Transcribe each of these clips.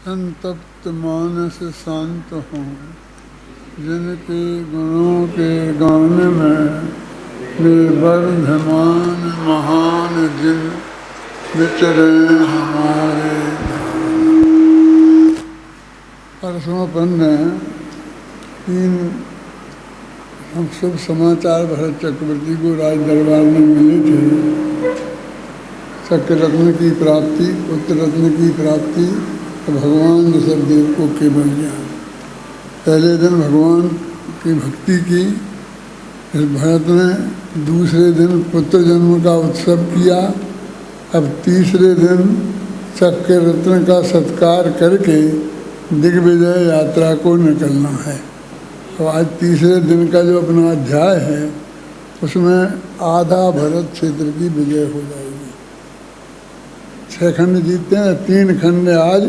संतप्त मानस शांत हों, जिनके गुणों के गान में निर्वर्धमान महान जिन विचरे हमारे परसों तीन हम शुभ समाचार भरत चक्रवर्ती को राज दरबार में मिले थे। चक्र रत्न की प्राप्ति, उत्तर रत्न की प्राप्ति, भगवान ऋषभदेव को केवल ज्ञान। पहले दिन भगवान की भक्ति की भरत ने, दूसरे दिन पुत्र जन्म का उत्सव किया, अब तीसरे दिन चक्र रत्न का सत्कार करके दिग्विजय यात्रा को निकलना है। तो आज तीसरे दिन का जो अपना अध्याय है उसमें आधा भरत क्षेत्र की विजय हो जाएगी। 6 खंड जीतते हैं, 3 खंड आज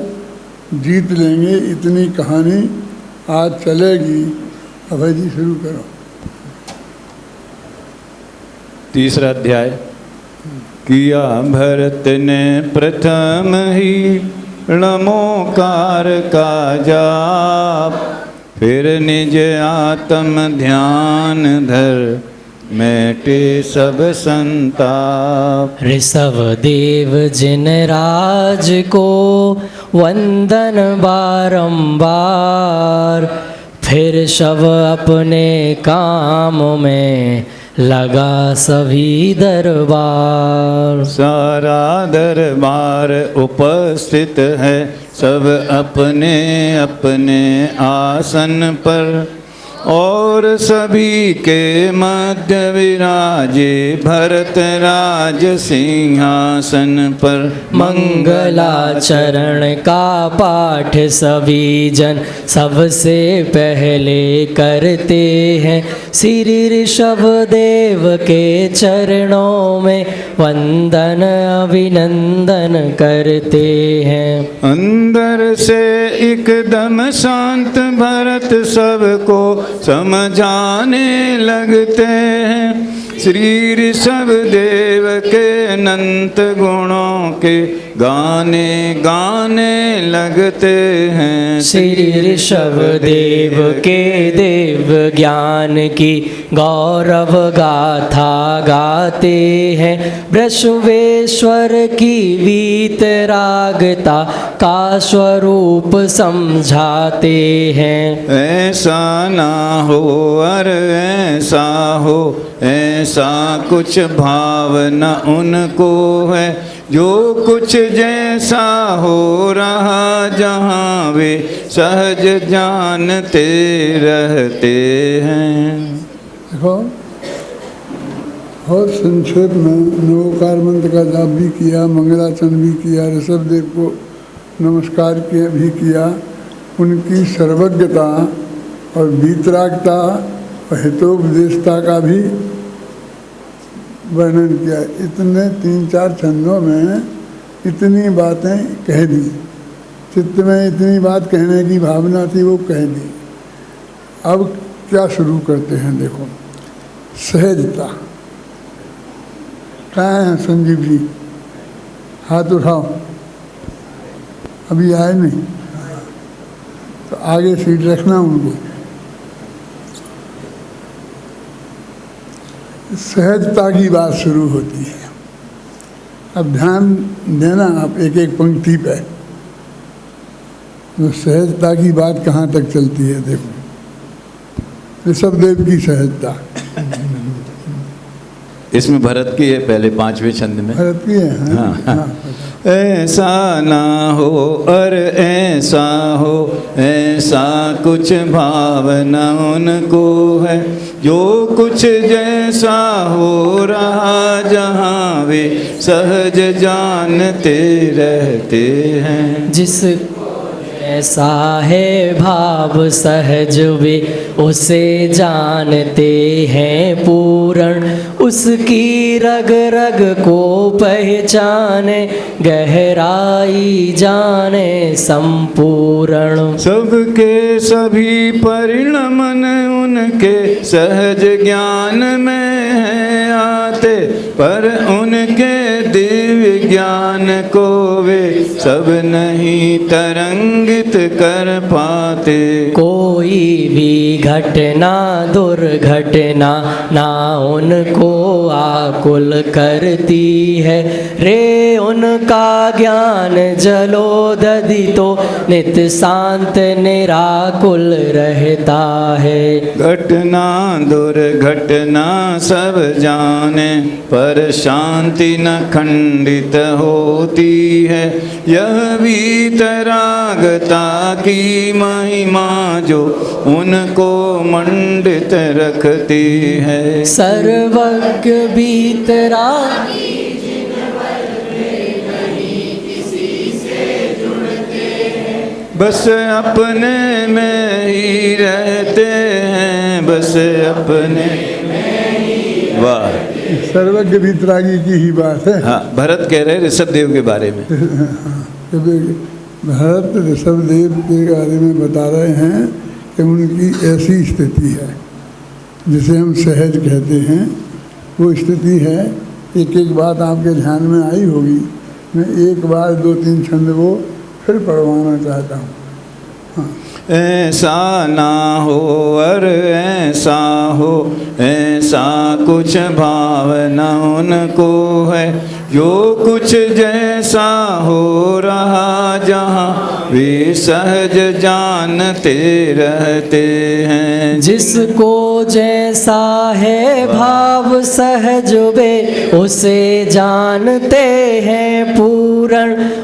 जीत लेंगे, इतनी कहानी आज चलेगी। अभय जी शुरू करो। तीसरा अध्याय। किया भरत ने प्रथम ही नमोकार का जाप, फिर निज आत्म ध्यान धर मैटे सब संताप। ऋषभ देव जिन राज को वंदन बारंबार, फिर शव अपने काम में लगा सभी दरबार। सारा दरबार उपस्थित है, सब अपने अपने आसन पर, और सभी के मध्य विराजे भरत राज सिंहासन पर। मंगलाचरण का पाठ सभी जन सबसे पहले करते हैं, श्री ऋषभ देव के चरणों में वंदन अभिनंदन करते हैं। अंदर से एकदम शांत भरत सबको समझाने लगते हैं, श्री ऋषभ देव के अनंत गुणों के गाने गाने लगते हैं। श्री ऋषभ देव के देव ज्ञान की गौरव गाथा गाते हैं, वृषभेश्वर की वीतरागता का स्वरूप समझाते हैं। ऐसा ना हो और ऐसा हो, ऐसा कुछ भावना उनको है, जो कुछ जैसा हो रहा जहाँ वे सहज जानते रहते हैं। देखो, बहुत संक्षेप में नवोकार मंत्र का जाप भी किया, मंगलाचरण भी किया, ऋषभदेव को नमस्कार किया भी किया, उनकी सर्वज्ञता और वीतरागता और हितोपदेशता का भी वर्णन किया। इतने 3-4 छंदों में इतनी बातें कह दी, चित्त में इतनी बात कहने की भावना थी, वो कह दी। अब क्या शुरू करते हैं, देखो। सहजता। कहाँ हैं संजीव जी? हाथ उठाओ। अभी आए नहीं तो आगे सीट रखना उनको। सहजता की बात शुरू होती है। अब ध्यान देना आप एक एक पंक्ति पे। तो सहजता की बात कहाँ तक चलती है, देखो। ऋषभदेव की सहजता इसमें भरत की है, पहले 5वें छंद में भरत की है। हाँ। ऐसा ना हो और ऐसा हो, ऐसा कुछ भावना उनको है, जो कुछ जैसा हो रहा जहाँ वे सहज जानते रहते हैं। जिस ऐसा है भाव सहज वे उसे जानते हैं पूर्ण, उसकी रग रग को पहचाने गहराई जाने संपूर्ण। सबके सभी परिणमन उनके सहज ज्ञान में है आते, पर उनके दिव्य ज्ञान को वे सब नहीं तरंगित कर पाते। कोई भी घटना दुर्घटना ना उनको आकुल करती है रे, उनका ज्ञान जलोदधितो नित शांत निराकुल रहता है। घटना दुर्घटना सब जाने पर शांति न खंडित होती है। यह वीतरागता की महिमा जो उनको मंडित रखती है। सर्वज्ञ वीतरागी बस अपने में ही रहते हैं, बस अपने वाह। सर्वज्ञ वीतरागी की ही बात है। हाँ, भरत कह रहे ऋषभदेव के बारे में। भरत ऋषभदेव के बारे में बता रहे हैं कि उनकी ऐसी स्थिति है जिसे हम सहज कहते हैं। वो स्थिति है, एक एक बात आपके ध्यान में आई होगी, मैं एक बार 2-3 छंद वो फिर पढ़वाना चाहता हूँ। हाँ। ऐसा ना हो और ऐसा हो, ऐसा कुछ भावना उनको है। जो कुछ जैसा हो रहा जहाँ वे सहज जानते रहते हैं। जिसको जैसा है भाव सहज वे उसे जानते हैं पूर्ण,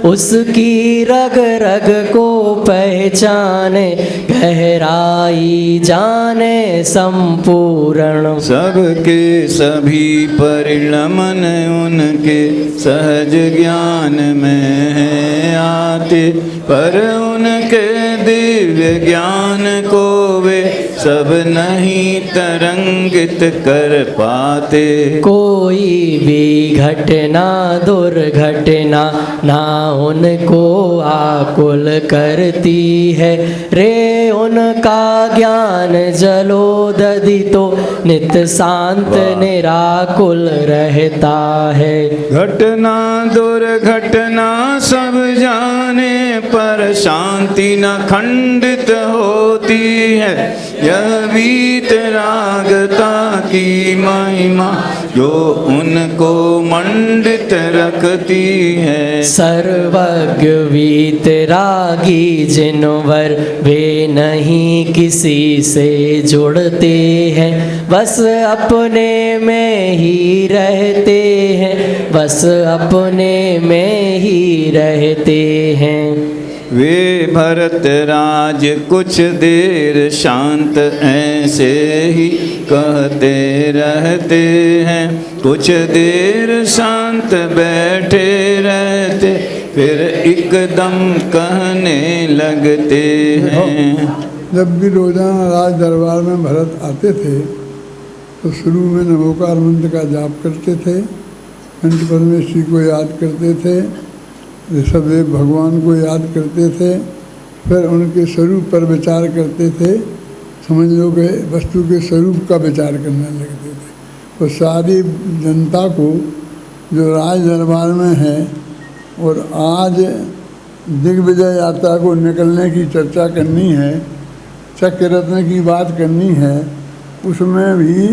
उसकी रग रग को पहचाने गहराई जाने संपूर्ण। सबके सभी परिणमन उनके सहज ज्ञान में है आते, पर उनके दिव्य ज्ञान को वे सब नहीं तरंगित कर पाते। कोई भी घटना दुर्घटना ना उनको आकुल करती है रे, उनका ज्ञान जलोदधितो नित शांत निराकुल रहता है। घटना दुर्घटना सब जाने पर शांति न खंडित होती है। यह वीतरागता की महिमा जो उनको मंडित रखती है। सर्वज्ञ वीतरागी जिनवर वे नहीं किसी से जुड़ते हैं, बस अपने में ही रहते हैं, बस अपने में ही रहते हैं। वे भरत राज कुछ देर शांत ऐसे ही कहते रहते हैं। कुछ देर शांत बैठे रहते, फिर एकदम कहने लगते हैं। जब भी रोजाना राज दरबार में भरत आते थे तो शुरू में नमोकार मंत्र का जाप करते थे, कंठ परमेश्वरी को याद करते थे, ऋषभदेव भगवान को याद करते थे, फिर उनके स्वरूप पर विचार करते थे। समझ लो कि वस्तु के स्वरूप का विचार करने लगते थे। तो सारी जनता को जो राज दरबार में है और आज दिग्विजय यात्रा को निकलने की चर्चा करनी है, चक्र रत्न की बात करनी है, उसमें भी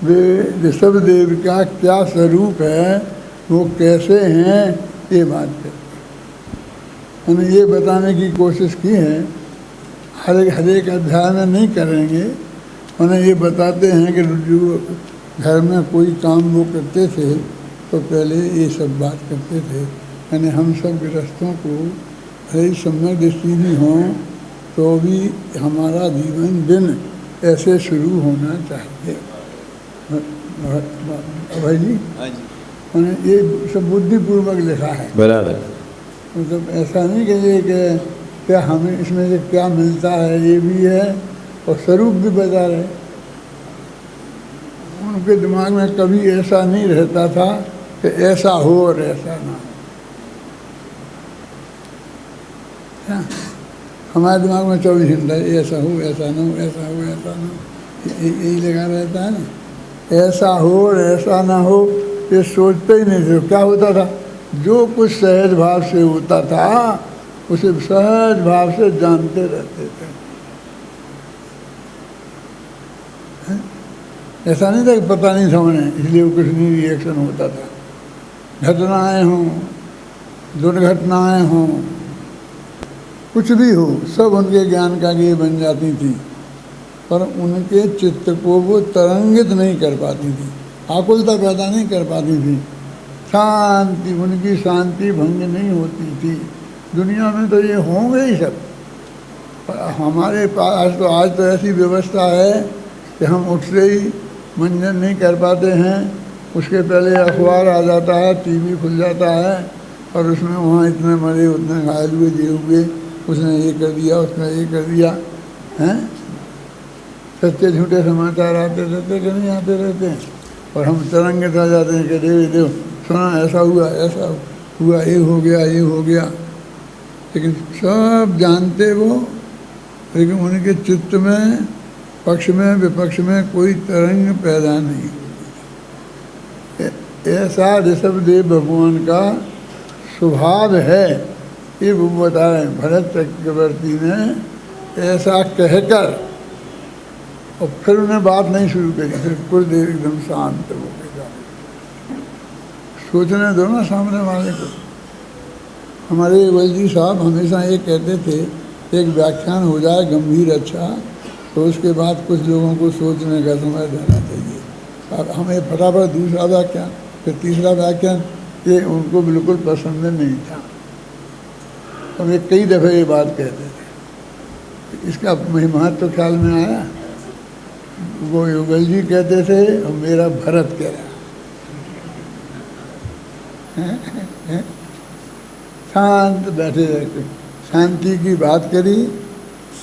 वे ऋषभदेव का क्या स्वरूप है, वो कैसे हैं, ये बात करते हैं। उन्हें ये बताने की कोशिश की है। हर एक अध्याय में नहीं करेंगे। उन्हें ये बताते हैं कि जो घर में कोई काम वो करते थे तो पहले ये सब बात करते थे। यानी हम सब गृहस्थों को भले समय दृष्टि भी हों तो भी हमारा जीवन दिन ऐसे शुरू होना चाहिए। भाई जी, उन्हें ये सब बुद्धिपूर्वक लिखा है। बराबर। मतलब ऐसा नहीं कि ये कि क्या हमें इसमें से क्या मिलता है, ये भी है और स्वरूप भी बता रहे। उनके दिमाग में कभी ऐसा नहीं रहता था कि ऐसा हो और ऐसा ना हो। क्या हमारे दिमाग में 24 घंटा ऐसा हो, ऐसा ना हो, ऐसा हो, ऐसा ना हो, यही लगा रहता है ना। ऐसा हो और ऐसा ना हो ये सोचते ही नहीं थे। क्या होता था, जो कुछ सहज भाव से होता था उसे सहज भाव से जानते रहते थे। ऐसा नहीं था कि पता नहीं था उन्हें इसलिए वो कुछ नहीं रिएक्शन होता था। घटनाएं हों, दुर्घटनाएं हों, कुछ भी हो, सब उनके ज्ञान का ये बन जाती थी, पर उनके चित्त को वो तरंगित नहीं कर पाती थी, आकुलता पैदा नहीं कर पाती थी। शांति, उनकी शांति भंग नहीं होती थी। दुनिया में तो ये होंगे ही सब, पर हमारे पास आज तो ऐसी व्यवस्था है कि हम उठते ही मंजन नहीं कर पाते हैं, उसके पहले अखबार आ जाता है, टीवी खुल जाता है और उसमें वहाँ इतने मरे, उतने घायल हुए, ये हुए, उसने ये कर दिया, उसने ये कर दिया, हैं? सच्चे झूठे समाचार आते रहते कि नहीं आते रहते हैं, और हम तरंगित आ जाते हैं कि देखो सुना ऐसा हुआ, ये हो गया, ये हो गया। लेकिन सब जानते वो, लेकिन उनके चित्त में पक्ष में विपक्ष में कोई तरंग पैदा नहीं होती। ऐसा ऋषभदेव भगवान का स्वभाव है, ये वो बताए भरत चक्रवर्ती ने ऐसा कहकर, और फिर उन्हें बात नहीं शुरू करी, फिर कुछ देर एकदम शांत हो गए। सोचने दो ना सामने वाले को। हमारे वैद्य साहब हमेशा ये कहते थे, एक व्याख्यान हो जाए गंभीर अच्छा, तो उसके बाद कुछ लोगों को सोचने का समय देना चाहिए। अब हमें फटाफट दूसरा व्याख्यान, फिर तीसरा व्याख्यान, ये उनको बिल्कुल पसंद नहीं था। हमें कई दफ़े ये बात कहते थे। इसका महत्व तो ख्याल में आया। वो युगल जी कहते थे और मेरा भरत कह रहा, शांत बैठे रहते, शांति की बात करी,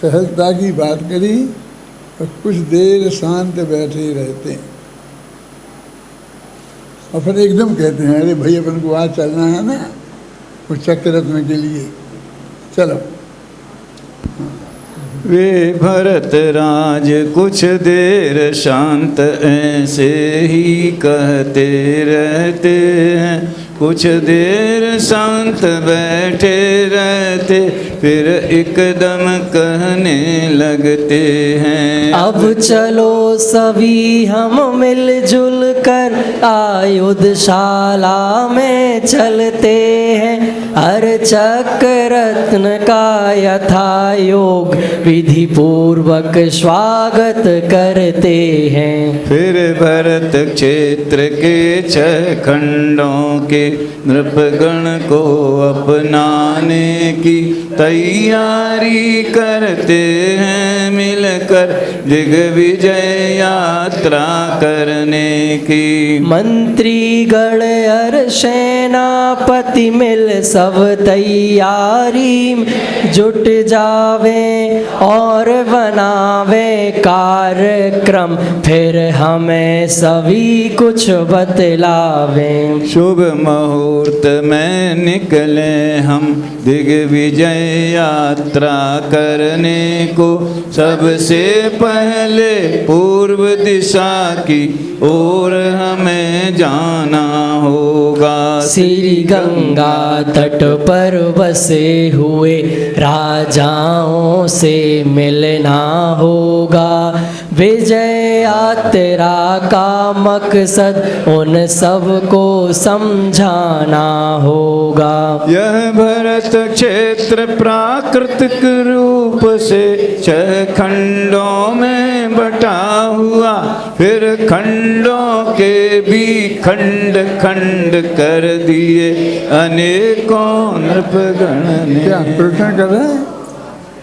सहजता की बात करी, और कुछ देर शांत बैठे रहते और फिर एकदम कहते हैं, अरे भाई अपन को आज चलना है ना उस चक्ररत्न के लिए, चलो। वे भरत राज कुछ देर शांत ऐसे ही कहते रहते हैं, कुछ देर शांत बैठे रहते, फिर एकदम कहने लगते हैं, अब चलो सभी हम मिलजुल कर आयुधशाला में चलते हैं, हर चक्ररत्न का यथा योग विधि पूर्वक स्वागत करते हैं। फिर भरत क्षेत्र के 6 खंडों के नृपगण को अपनाने की तैयारी करते हैं, मिलकर दिग्विजय यात्रा करने की। मंत्री गण और सेनापति मिल सब तैयारी में जुट जावे और बनावे कार्यक्रम, फिर हमें सभी कुछ बतलावे। शुभ मुहूर्त में निकले हम दिग्विजय यात्रा करने को, सबसे पहले पूर्व दिशा की ओर हमें जाना होगा। श्री गंगा तट पर बसे हुए राजाओं से मिलना होगा, विजय यात्रा का मकसद उन सबको समझाना होगा। यह भरत क्षेत्र प्राकृतिक रूप से 6 खंडों में बटा हुआ, फिर खंडों के भी खंड खंड कर दिए अनेकों नृपगण ने। क्या प्रवचन कर रहे हैं?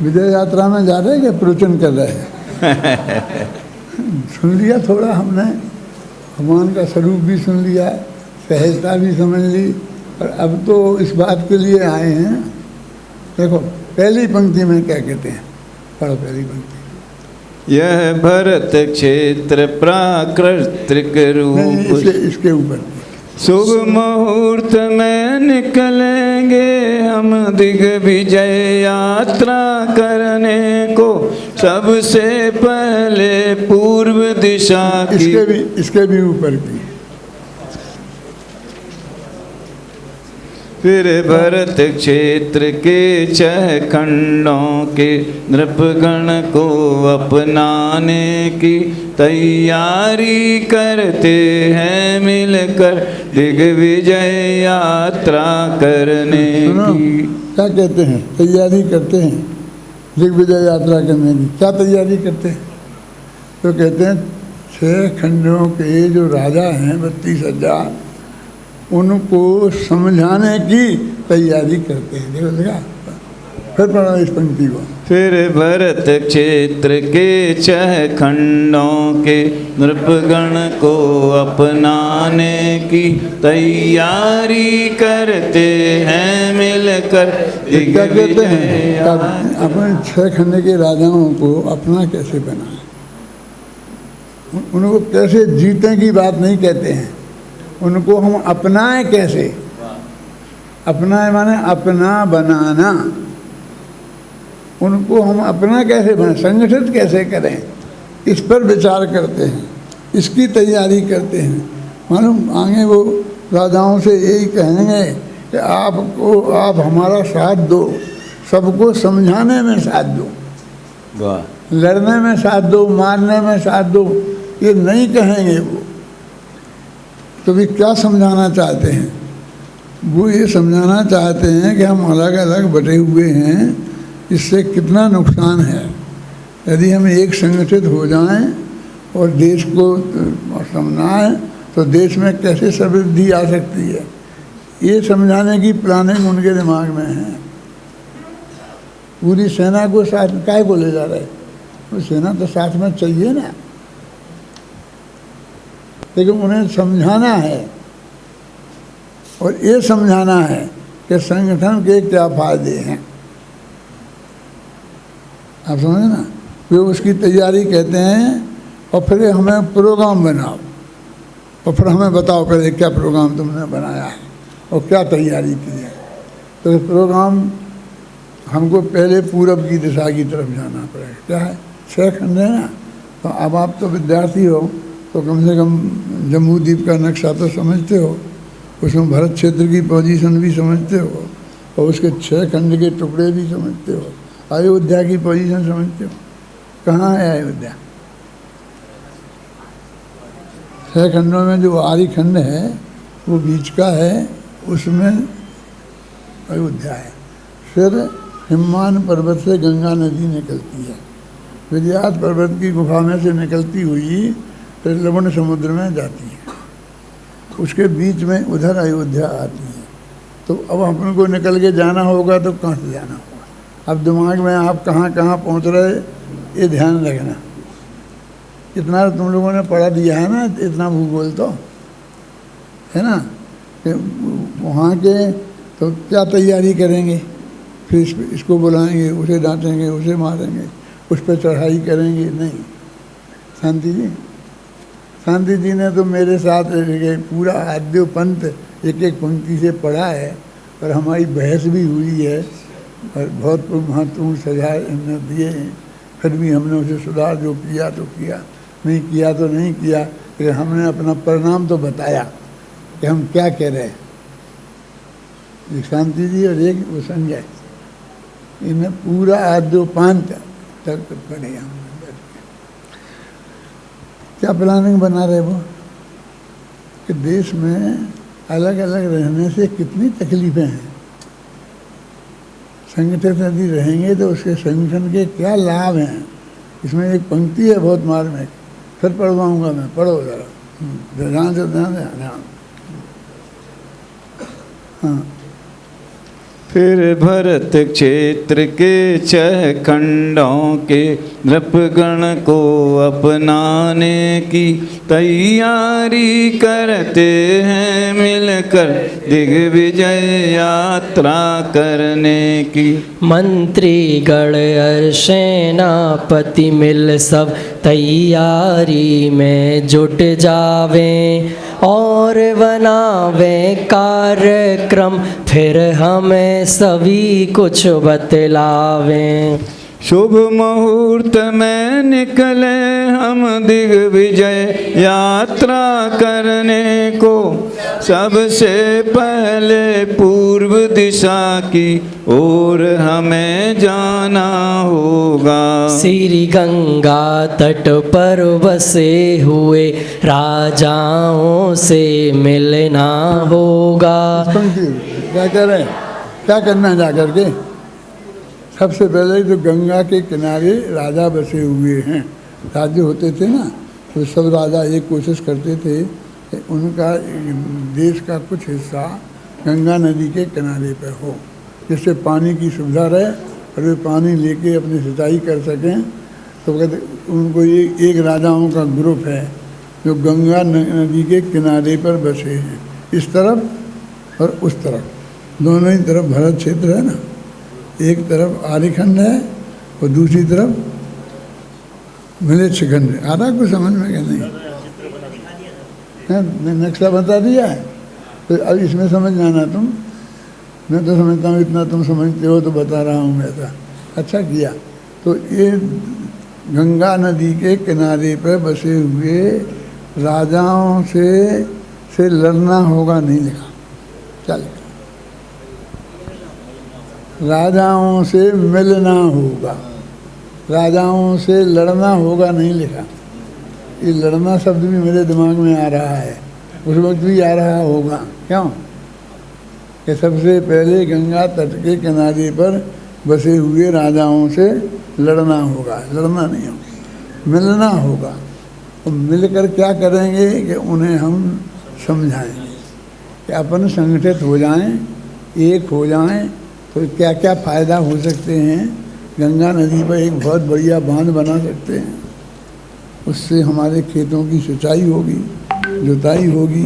विजय यात्रा में जा रहे हैं क्या प्रवचन कर रहे हैं? सुन लिया थोड़ा हमने, भगवान का स्वरूप भी सुन लिया, सहजता भी समझ ली, और अब तो इस बात के लिए आए हैं। देखो पहली पंक्ति में क्या कहते हैं, पढ़ो पहली पंक्ति। यह भरत क्षेत्र प्राकृतिक रूप, इसके ऊपर शुभ मुहूर्त में निकलेंगे हम दिग्विजय यात्रा करने को, सबसे पहले पूर्व दिशा की। इसके भी ऊपर भी फिर भरत क्षेत्र के 6 खंडों के नृपगण को अपनाने की तैयारी करते हैं मिलकर दिग्विजय यात्रा करने की। क्या कहते हैं? तैयारी करते हैं दिग्विजय यात्रा करने की। क्या तैयारी करते हैं? तो कहते हैं 6 खंडों के जो राजा हैं 32,000 उनको समझाने की तैयारी करते हैं। देखो देखा, फिर पढ़ा इस पंक्ति को। फिर भरत क्षेत्र के 6 खंडों के नृपगण को अपनाने की तैयारी करते हैं मिलकर क्या कहते हैं? अपने 6 खंड के राजाओं को अपना कैसे बनाए, उनको कैसे जीते की बात नहीं कहते हैं, उनको हम अपनाएं कैसे। अपनाए माने अपना बनाना। उनको हम अपना कैसे बनाएं, संगठित कैसे करें, इस पर विचार करते हैं, इसकी तैयारी करते हैं। मालूम आगे वो राजाओं से यही कहेंगे कि आप हमारा साथ दो, सबको समझाने में साथ दो, लड़ने में साथ दो, मारने में साथ दो, ये नहीं कहेंगे वो। तो भी क्या समझाना चाहते हैं? वो ये समझाना चाहते हैं कि हम अलग अलग बटे हुए हैं, इससे कितना नुकसान है। यदि हम एक संगठित हो जाएं और देश को समझाएं तो देश में कैसे समृद्धि आ सकती है, ये समझाने की प्लानिंग उनके दिमाग में है। पूरी सेना को साथ काहे को ले जा रहे? वो सेना तो साथ में चाहिए ना, लेकिन उन्हें समझाना है और ये समझाना है कि संगठन के क्या फायदे हैं। आप समझे ना? वे उसकी तैयारी कहते हैं और फिर हमें प्रोग्राम बनाओ और फिर हमें बताओ पहले क्या प्रोग्राम तुमने बनाया है और क्या तैयारी की है। तो प्रोग्राम हमको पहले पूरब की दिशा की तरफ जाना पड़ेगा। क्या है? 6 खंड है ना, तो अब आप तो विद्यार्थी हो तो कम से कम जम्मू द्वीप का नक्शा तो समझते हो, उसमें भरत क्षेत्र की पोजीशन भी समझते हो और उसके 6 खंड के टुकड़े भी समझते हो, अयोध्या की पोजीशन समझते हो। कहाँ है अयोध्या? 6 खंडों में जो आर्य खंड है वो बीच का है, उसमें अयोध्या है। फिर हिममान पर्वत से गंगा नदी निकलती है, विंध्याचल पर्वत की गुफा में से निकलती हुई फिर लवण समुद्र में जाती है, उसके बीच में उधर अयोध्या आती है। तो अब अपन को निकल के जाना होगा तो कहाँ से जाना होगा? अब दिमाग में आप कहाँ कहाँ पहुँच रहे ये ध्यान रखना। इतना तुम लोगों ने पढ़ा दिया है ना, इतना भूगोल तो है ना, कि वहाँ के तो क्या तैयारी करेंगे, फिर इसको बुलाएंगे, उसे डांटेंगे, उसे मारेंगे, उस पर चढ़ाई करेंगे। नहीं, शांति जी ने तो मेरे साथ पूरा आद्य पंथ एक एक पंक्ति से पढ़ा है और हमारी बहस भी हुई है और बहुत महत्वपूर्ण सजा इन्होंने दिए हैं। फिर भी हमने उसे सुधार जो किया तो किया, नहीं किया तो नहीं किया, लेकिन हमने अपना परिणाम तो बताया कि हम क्या कह रहे हैं। एक शांति जी और एक वो संजय, इन्हें पूरा आद्योपांत तक पढ़े हम। क्या प्लानिंग बना रहे वो कि देश में अलग अलग रहने से कितनी तकलीफ़ें हैं, संगठित यदि रहेंगे तो उसके संगठन के क्या लाभ हैं। इसमें एक पंक्ति है बहुत मार्मिक, फिर पढ़वाऊँगा मैं, पढ़ो जरा ध्यान से, ध्यान। हाँ। फिर भरत क्षेत्र के 6 खंडों के नृपगण को अपनाने की तैयारी करते हैं मिलकर दिग्विजय यात्रा करने की। मंत्री गण और सेनापति मिल सब तैयारी में जुट जावें और बनावें कार्यक्रम, फिर हमें सभी कुछ बतलावें। शुभ मुहूर्त में निकले हम दिग्विजय यात्रा करने को, सबसे पहले पूर्व दिशा की ओर हमें जाना होगा। श्री गंगा तट पर बसे हुए राजाओं से मिलना होगा। पंक्ति क्या कह रहे हैं, क्या करना है जाकर के? सबसे पहले तो गंगा के किनारे राजा बसे हुए हैं। राज्य होते थे ना, तो सब राजा एक कोशिश करते थे कि उनका देश का कुछ हिस्सा गंगा नदी के किनारे पर हो, जिससे पानी की सुविधा रहे और वे पानी लेके अपनी सिंचाई कर सकें। तो कहते उनको एक राजाओं का ग्रुप है जो गंगा नदी के किनारे पर बसे हैं, इस तरफ और उस तरफ, दोनों ही तरफ भरत क्षेत्र है ना। एक तरफ आर्यखंड है और दूसरी तरफ मिलेच्छ खंड है। आ रहा कुछ समझ में क्या नहीं है? नक्शा बता दिया है, तो अब इसमें समझ जाना तुम। मैं तो समझता हूँ इतना तुम समझते हो तो बता रहा हूँ मैं तो। अच्छा किया। तो ये गंगा नदी के किनारे पर बसे हुए राजाओं से लड़ना होगा नहीं लिखा, क्या लिखा? राजाओं से मिलना होगा, राजाओं से लड़ना होगा नहीं लिखा। ये लड़ना शब्द भी मेरे दिमाग में आ रहा है, उस वक्त भी आ रहा होगा। क्यों कि सबसे पहले गंगा तट के किनारे पर बसे हुए राजाओं से लड़ना होगा, लड़ना नहीं होगा, मिलना होगा। तो मिलकर क्या करेंगे कि उन्हें हम समझाएंगे कि अपन संगठित हो जाएं, एक हो जाएं, तो क्या क्या फ़ायदा हो सकते हैं। गंगा नदी पर एक बहुत बढ़िया बांध बना सकते हैं, उससे हमारे खेतों की सिंचाई होगी, जुताई होगी,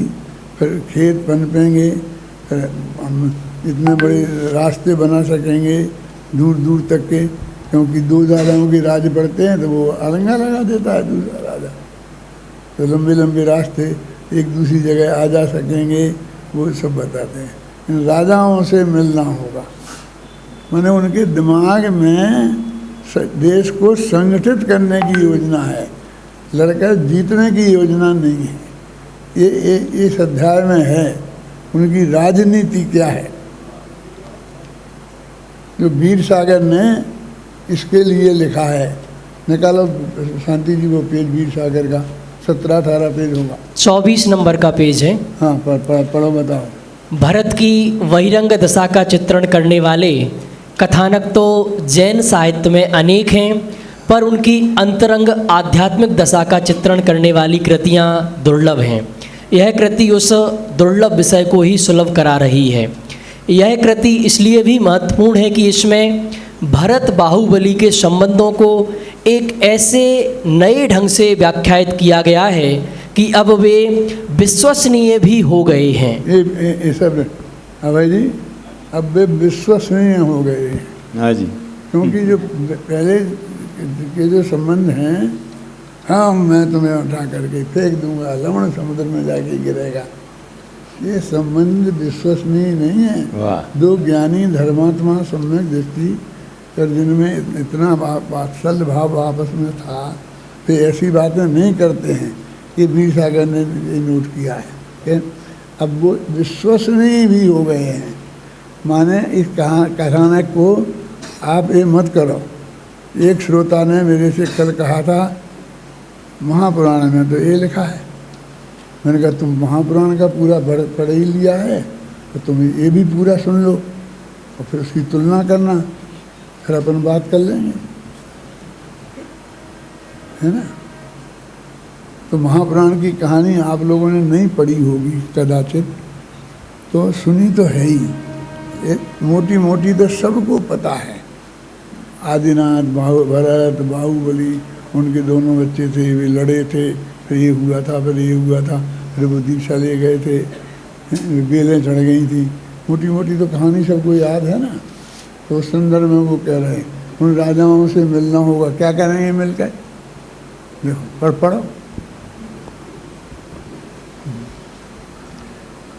फिर खेत पनपेंगे, फिर हम इतने बड़े रास्ते बना सकेंगे दूर दूर तक के, क्योंकि दो राजाओं के राज पड़ते हैं तो वो अरंगा लगा देता है दूसरा राजा, तो लंबे लंबे रास्ते एक दूसरी जगह आ जा सकेंगे, वो सब बताते हैं। इन राजाओं से मिलना होगा, माने उनके दिमाग में देश को संगठित करने की योजना है, लड़कर जीतने की योजना नहीं है। ये इस अध्याय में है उनकी राजनीति क्या है, जो वीर सागर ने इसके लिए लिखा है। निकालो शांति जी वो पेज वीर सागर का 17-18 पेज होगा, 24 नंबर का पेज है। हाँ पढ़ो बताओ। भरत की बहिरंग दशा का चित्रण करने वाले कथानक तो जैन साहित्य में अनेक हैं, पर उनकी अंतरंग आध्यात्मिक दशा का चित्रण करने वाली कृतियाँ दुर्लभ हैं। यह कृति उस दुर्लभ विषय को ही सुलभ करा रही है। यह कृति इसलिए भी महत्वपूर्ण है कि इसमें भरत बाहुबली के संबंधों को एक ऐसे नए ढंग से व्याख्यायित किया गया है कि अब वे विश्वसनीय भी हो गए हैं। ये सब अभय जी अब वे विश्वसनीय हो गए हैं। हाँ जी, क्योंकि जो पहले के जो संबंध हैं, हाँ मैं तुम्हें उठा करके फेंक दूंगा, लवण समुद्र में जाके गिरेगा, ये संबंध विश्वसनीय नहीं है। दो ज्ञानी धर्मात्मा सम्यक दृष्टि कर जिनमें इतना वात्सल्य भाव आपस में था, वे ऐसी बातें नहीं करते हैं। ये वीर सागर ने ये नोट किया है। अब वो विश्वसनीय भी हो गए हैं, माने इस कहानी को आप ये मत करो। एक श्रोता ने मेरे से कल कहा था महापुराण में तो ये लिखा है, मैंने कहा तुम महापुराण का पूरा पढ़ ही लिया है तो तुम ये भी पूरा सुन लो और फिर उसकी तुलना करना, फिर अपन बात कर लेंगे, है ना। तो महापुराण की कहानी आप लोगों ने नहीं पढ़ी होगी कदाचित, तो सुनी तो है ही, मोटी मोटी तो सबको पता है। आदिनाथ भरत बाहुबली, उनके दोनों बच्चे थे, वे लड़े थे, फिर ये हुआ था, फिर ये हुआ था, फिर वो दीक्षा ले गए थे, बेलें चढ़ गई थी, मोटी मोटी तो कहानी सबको याद है ना। तो उस संदर्भ में वो कह रहे हैं उन राजाओं से मिलना होगा। क्या करेंगे मिलकर? देखो पढ़ो।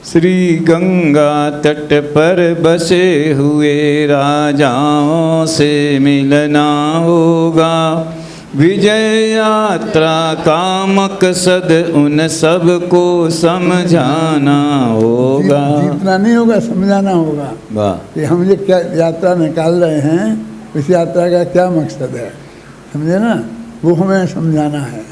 श्री गंगा तट पर बसे हुए राजाओं से मिलना होगा, विजय यात्रा का मकसद उन सबको समझाना होगा। जीतना नहीं होगा, समझाना होगा वाह। कि हम ये क्या यात्रा निकाल रहे हैं, इस यात्रा का क्या मकसद है, समझे ना, वो हमें समझाना है।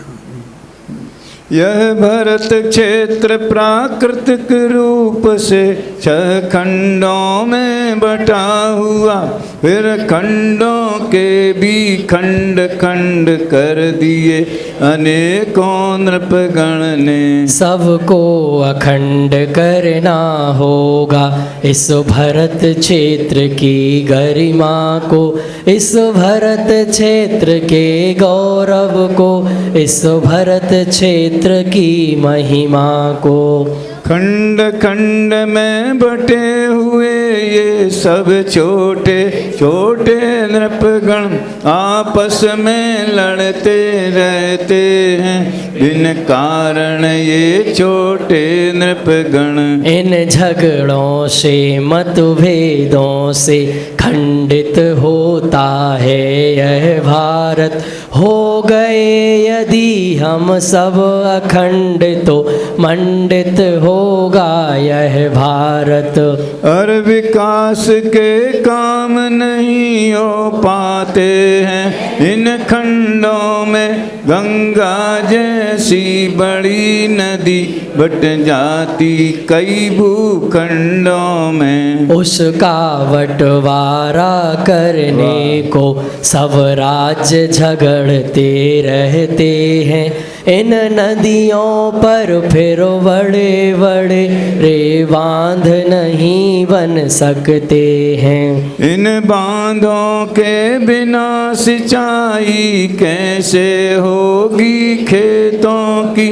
यह भरत क्षेत्र प्राकृतिक रूप से 6 खंडों में बटा हुआ, फिर खंडों के भी खंड खंड कर दिए अनेकों नृपगण ने। सबको अखंड करना होगा इस भरत क्षेत्र की गरिमा को, इस भरत क्षेत्र के गौरव को, इस भरत क्षेत्र की महिमा को। खंड खंड में बटे हुए ये सब छोटे छोटे नृपगण आपस में लड़ते रहते हैं, बिन कारण ये छोटे नृपगण। इन झगड़ों से मतभेदों से खंडित होता है यह भारत। हो गए यदि हम सब अखंड तो मंडित होगा यह भारत। और विकास के काम नहीं हो पाते हैं इन खंडों में, गंगा जैसी बड़ी नदी बट जाती कई भूखंडों में। उसका बंटवारा करने को सब राज्य झगड़ते रहते हैं, इन नदियों पर फिर बड़े बड़े रे बांध नहीं बन सकते हैं। इन बांधों के बिना सिंचाई कैसे होगी खेतों की,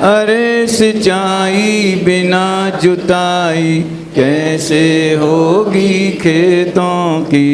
अरे सिंचाई बिना जुताई कैसे होगी खेतों की।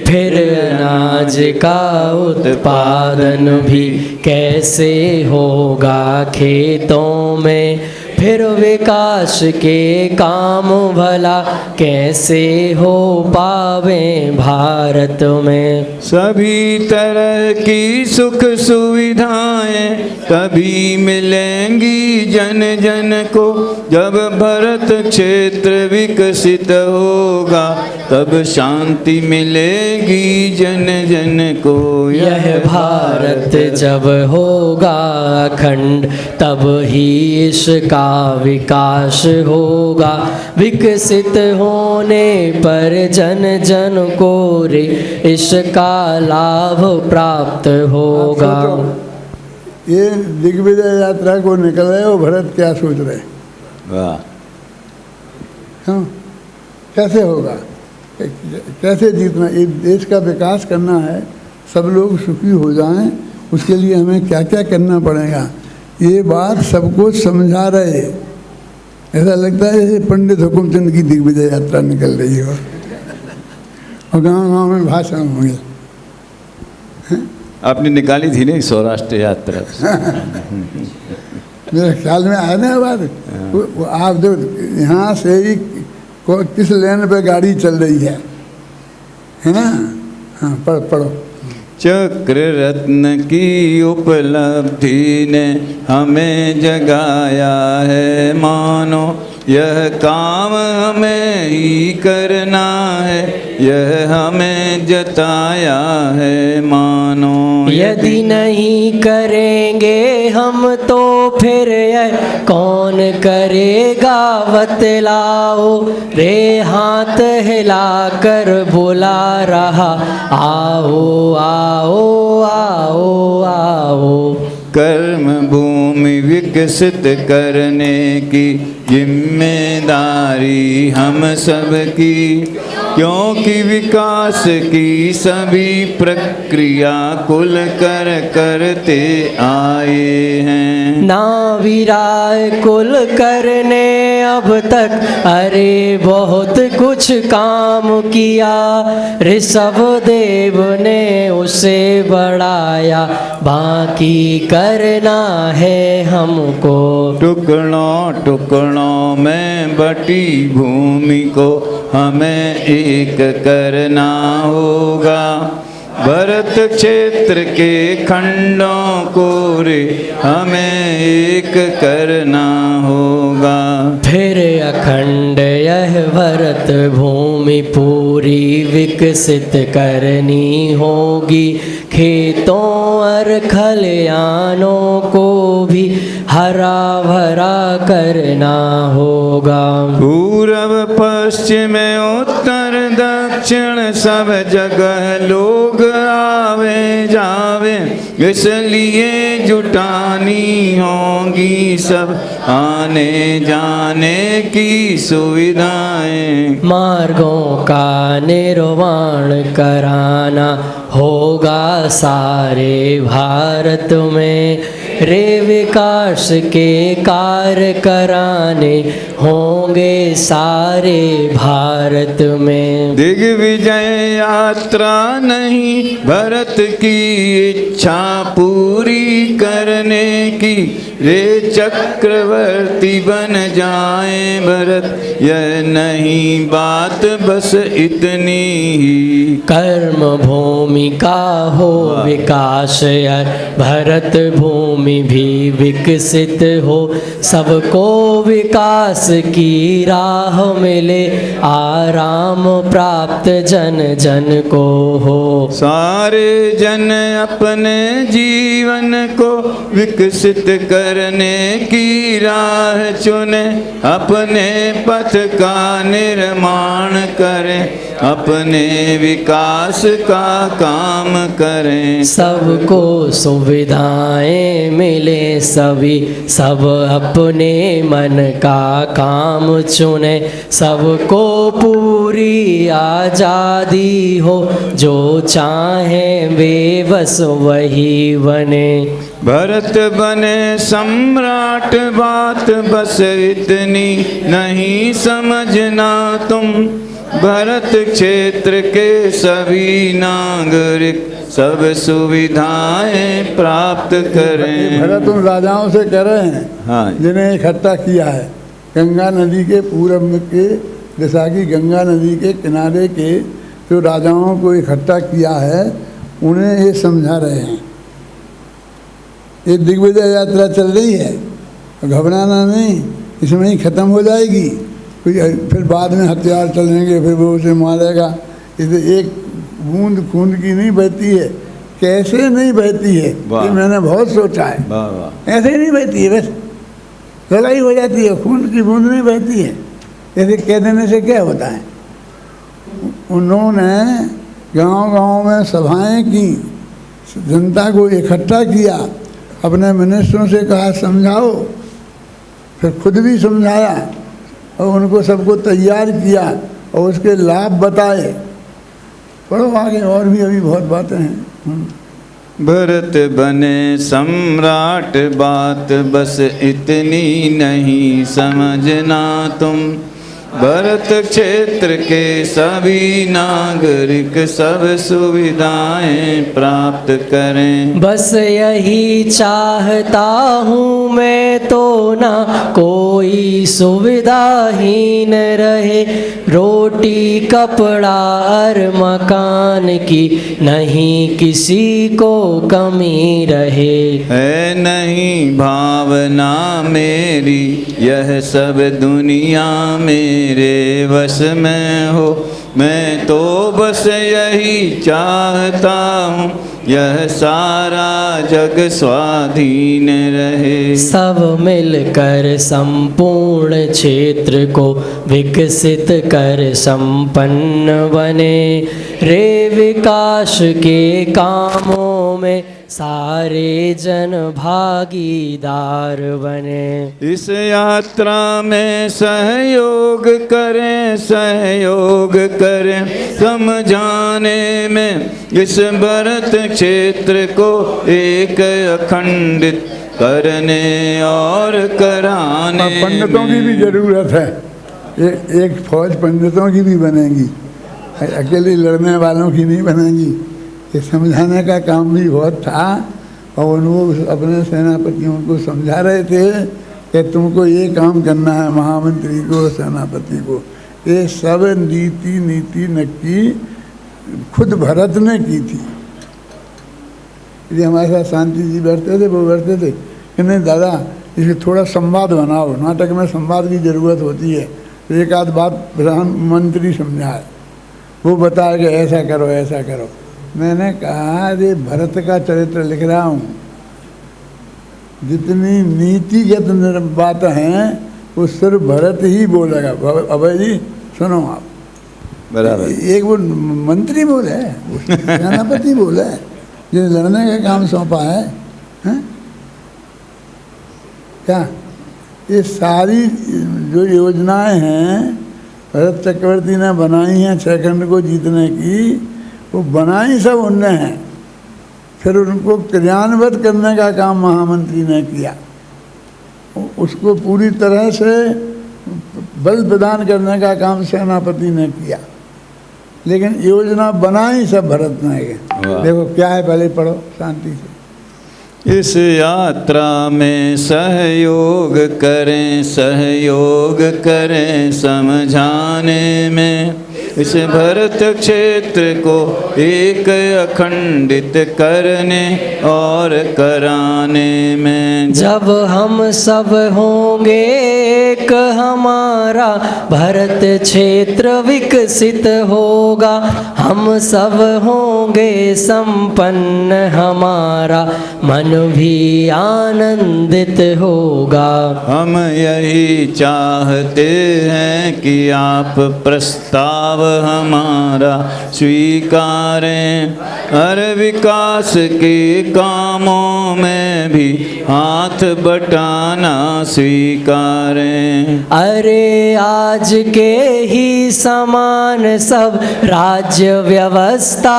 फिर अनाज का उत्पादन भी कैसे होगा खेतों में, फिर विकास के काम भला कैसे हो पावे भारत में। सभी तरह की सुख सुविधाएं तभी मिलेंगी जन जन को, जब भरत क्षेत्र विकसित होगा तब शांति मिलेगी जन जन को। यह भारत जब होगा अखंड तब ही इसका विकास होगा, विकसित होने पर जन जन को रे इसका लाभ प्राप्त होगा। ये दिग्विजय यात्रा को निकल रहे हो, भरत क्या सोच रहे? वाह। हाँ, कैसे होगा, कैसे जीतना, इस देश का विकास करना है, सब लोग सुखी हो जाएं, उसके लिए हमें क्या क्या करना पड़ेगा, ये बात सबको समझा रहे। ऐसा लगता है जैसे पंडित हुकुमचंद की दिग्विजय यात्रा निकल रही हो और गांव-गांव में भाषण होंगे। आपने निकाली थी नहीं सौराष्ट्र यात्रा? मेरे ख्याल में आया ना बात। आप जो यहाँ से ही किस लेन पे गाड़ी चल रही है ना? हाँ, पढ़ो। चक्र रत्न की उपलब्धि ने हमें जगाया है मानो, यह काम हमें ही करना है, यह हमें जताया है मानो। यदि नहीं करेंगे हम तो फिर यह कौन करेगा बतलाओ, रे हाथ हिला कर बुला रहा आओ आओ आओ आओ। कर्म भूमि विकसित करने की जिम्मेदारी हम सब की, क्योंकि विकास की सभी प्रक्रिया कुल कर करते आए हैं। ना विराय कुल करने अब तक अरे बहुत कुछ काम किया, ऋषभ देव ने उसे बढ़ाया, बाकी करना है हमको। टुकड़ों टुकड़ों में बटी भूमि को हमें एक करना होगा, भरत क्षेत्र के खंडों को रे हमें एक करना होगा। फिर अखंड यह भरत भूमि पूरी विकसित करनी होगी। खेतों और खलियानों को भी हरा भरा करना होगा। पूरब पश्चिम उत्तर दक्षिण सब जगह लोग आवे जावे, इसलिए जुटानी होगी सब आने जाने की सुविधाएं। मार्गों का निर्माण कराना होगा सारे भारत में। रे विकास के कार्य कराने होंगे सारे भारत में। दिग्विजय यात्रा नहीं भरत की इच्छा पूरी करने की। रे चक्रवर्ती बन जाए भरत, यह नहीं बात बस इतनी ही। कर्म भूमि का हो विकास यार, भरत भूमि भी विकसित हो। सबको विकास की राह मिले, आराम प्राप्त जन जन को हो। सारे जन अपने जीवन को विकसित करने की राह चुने, अपने पथ का निर्माण करें, अपने विकास का काम करें। सबको सुविधाएं मिले सभी, सब अपने मन का काम चुने। सबको पूरी आज़ादी हो, जो चाहे वे बस वही बने। भरत बने सम्राट बात बस इतनी नहीं समझना तुम। भरत क्षेत्र के सभी नागरिक सब सुविधाएं प्राप्त करें। भरत उन राजाओं से कह रहे हैं, हाँ, जिन्हें इकट्ठा किया है। गंगा नदी के पूरब के दिशा की गंगा नदी के किनारे के जो राजाओं को इकट्ठा किया है, उन्हें ये समझा रहे हैं। ये दिग्विजय यात्रा चल रही है, घबराना नहीं, इसमें ही ख़त्म हो जाएगी। फिर बाद में हथियार चलेंगे, फिर वो उसे मारेगा। इसे एक बूंद खून की नहीं बहती है। कैसे नहीं बहती है, ये मैंने बहुत सोचा है। ऐसे नहीं बहती है, बस लड़ाई हो जाती है, खून की बूंद नहीं बहती है। ऐसे कह देने से क्या होता है। उन्होंने गांव-गांव में सभाएं की, जनता को इकट्ठा किया, अपने मिनिस्टरों से कहा समझाओ, फिर खुद भी समझाया और उनको सबको तैयार किया और उसके लाभ बताए। पढ़ो आगे, और भी अभी बहुत बातें हैं। भरत बने सम्राट बात बस इतनी नहीं समझना तुम। भरत क्षेत्र के सभी नागरिक सब सुविधाएं प्राप्त करें। बस यही चाहता हूँ मैं तो, ना कोई सुविधाहीन रहे। रोटी कपड़ा और मकान की नहीं किसी को कमी रहे। है नहीं भावना मेरी यह सब दुनिया मेरे वश में हो। मैं तो बस यही चाहता हूँ यह सारा जग स्वाधीन रहे। सब मिलकर संपूर्ण क्षेत्र को विकसित कर संपन्न बने। रे विकास के कामों में सारे जन भागीदार बने। इस यात्रा में सहयोग करें, सहयोग करें समझाने में इस भरत क्षेत्र को एक अखंडित करने और कराने। पंडितों की भी जरूरत है। एक फौज पंडितों की भी बनेगी, अकेले लड़ने वालों की नहीं बनेगी। ये समझाने का काम भी बहुत था और उनको अपने सेनापतियों को समझा रहे थे कि तुमको ये काम करना है, महामंत्री को, सेनापति को। ये सब नीति नक्की खुद भरत ने की थी। ये हमारे साथ शांति जी बैठते थे, वो बैठते थे कि नहीं दादा इसे थोड़ा संवाद बनाओ, नाटक में संवाद की ज़रूरत होती है। तो एक आध बात प्रधानमंत्री समझाए, वो बताया कि ऐसा करो ऐसा करो। मैंने कहा अरे भरत का चरित्र लिख रहा हूँ, जितनी नीतिगत बात हैं वो सिर्फ भरत ही बोलेगा। अभय जी सुनो आप, बराबर। एक वो मंत्री बोले, सेनापति बोले, जिन्हें लड़ने का काम सौंपा है, हैं? क्या ये सारी जो योजनाएं हैं भरत चक्रवर्ती ने बनाई हैं 6 खंड को जीतने की, वो बनाई सब उनने हैं। फिर उनको क्रियान्वित करने का काम महामंत्री ने किया, उसको पूरी तरह से बल प्रदान करने का काम सेनापति ने किया, लेकिन योजना बनाई सब भरत ने। देखो क्या है, पहले पढ़ो शांति से। इस यात्रा में सहयोग करें समझाने में, इस भरत क्षेत्र को एक अखंडित करने और कराने में। जब हम सब होंगे एक, हमारा भरत क्षेत्र विकसित होगा। हम सब होंगे संपन्न, हमारा मन भी आनंदित होगा। हम यही चाहते हैं कि आप प्रस्ताव हमारा स्वीकारें, हर विकास के कामों में भी हाथ बटाना स्वीकारें। अरे आज के ही समान सब राज्य व्यवस्था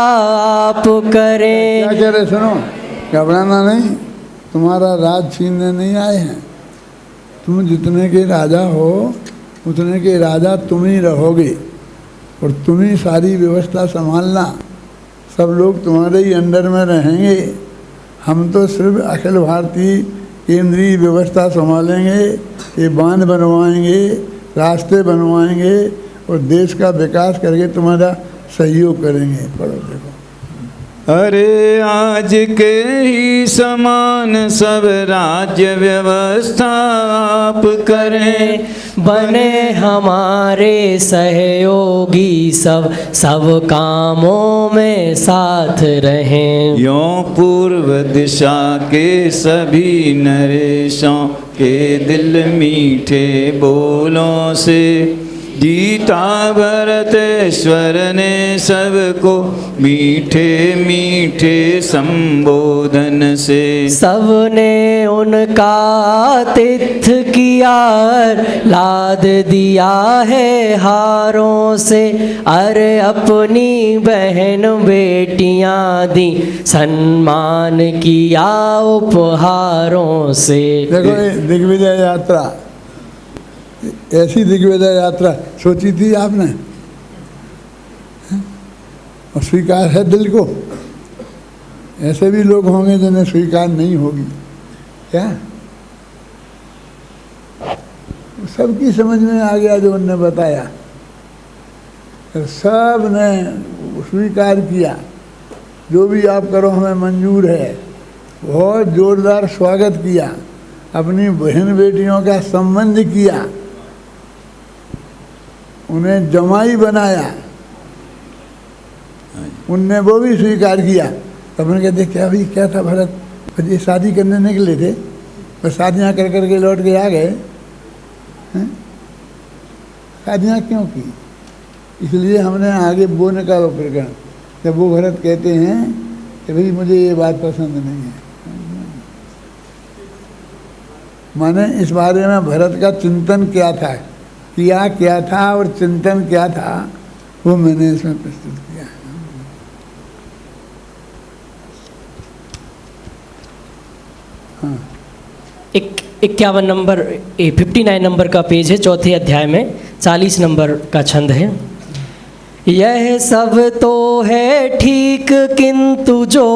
आप करें। क्या कह रहे सुनो, घबराना नहीं, तुम्हारा राज छीनने नहीं आए हैं। तुम जितने के राजा हो उतने के राजा तुम ही रहोगे और तुम ही सारी व्यवस्था संभालना। सब लोग तुम्हारे ही अंडर में रहेंगे। हम तो सिर्फ अखिल भारतीय केंद्रीय व्यवस्था संभालेंगे, ये बांध बनवाएंगे, रास्ते बनवाएंगे और देश का विकास करके तुम्हारा सहयोग करेंगे। पढ़ो देखो। अरे आज के ही समान सब राज्य व्यवस्था आप करें, बने हमारे सहयोगी सब कामों में साथ रहें। यों पूर्व दिशा के सभी नरेशों के दिल मीठे बोलों से जीता भरतेश्वर ने सबको मीठे मीठे संबोधन से। सबने उनका आतिथ्य किया, लाद दिया है हारों से। अरे अपनी बहन बेटियां दी, सम्मान किया उपहारों से। देखो ये दिग्विजय यात्रा, ऐसी दिग्विजय यात्रा सोची थी आपने? और स्वीकार है दिल को? ऐसे भी लोग होंगे जिन्हें स्वीकार नहीं होगी क्या? सबकी समझ में आ गया जो उनने बताया, सब ने स्वीकार किया। जो भी आप करो हमें मंजूर है। बहुत जोरदार स्वागत किया, अपनी बहन बेटियों का संबंध किया, उन्हें जमाई बनाया, उनने वो भी स्वीकार किया। तब उन्होंने कहते क्या भाई क्या था भरत, ये शादी करने निकले थे, बस शादियाँ कर करके लौट के आ गए हैं? शादियाँ क्यों की? इसलिए हमने आगे वो निकालो प्रकरण। जब वो भरत कहते हैं कि भाई मुझे ये बात पसंद नहीं है, माने इस बारे में भरत का चिंतन क्या था, क्या था और चिंतन क्या था, वो मैंने इसमें प्रस्तुत किया। हाँ 51 नंबर 59 नंबर का पेज है, चौथे अध्याय में 40 नंबर का छंद है। यह सब तो है ठीक, किंतु जो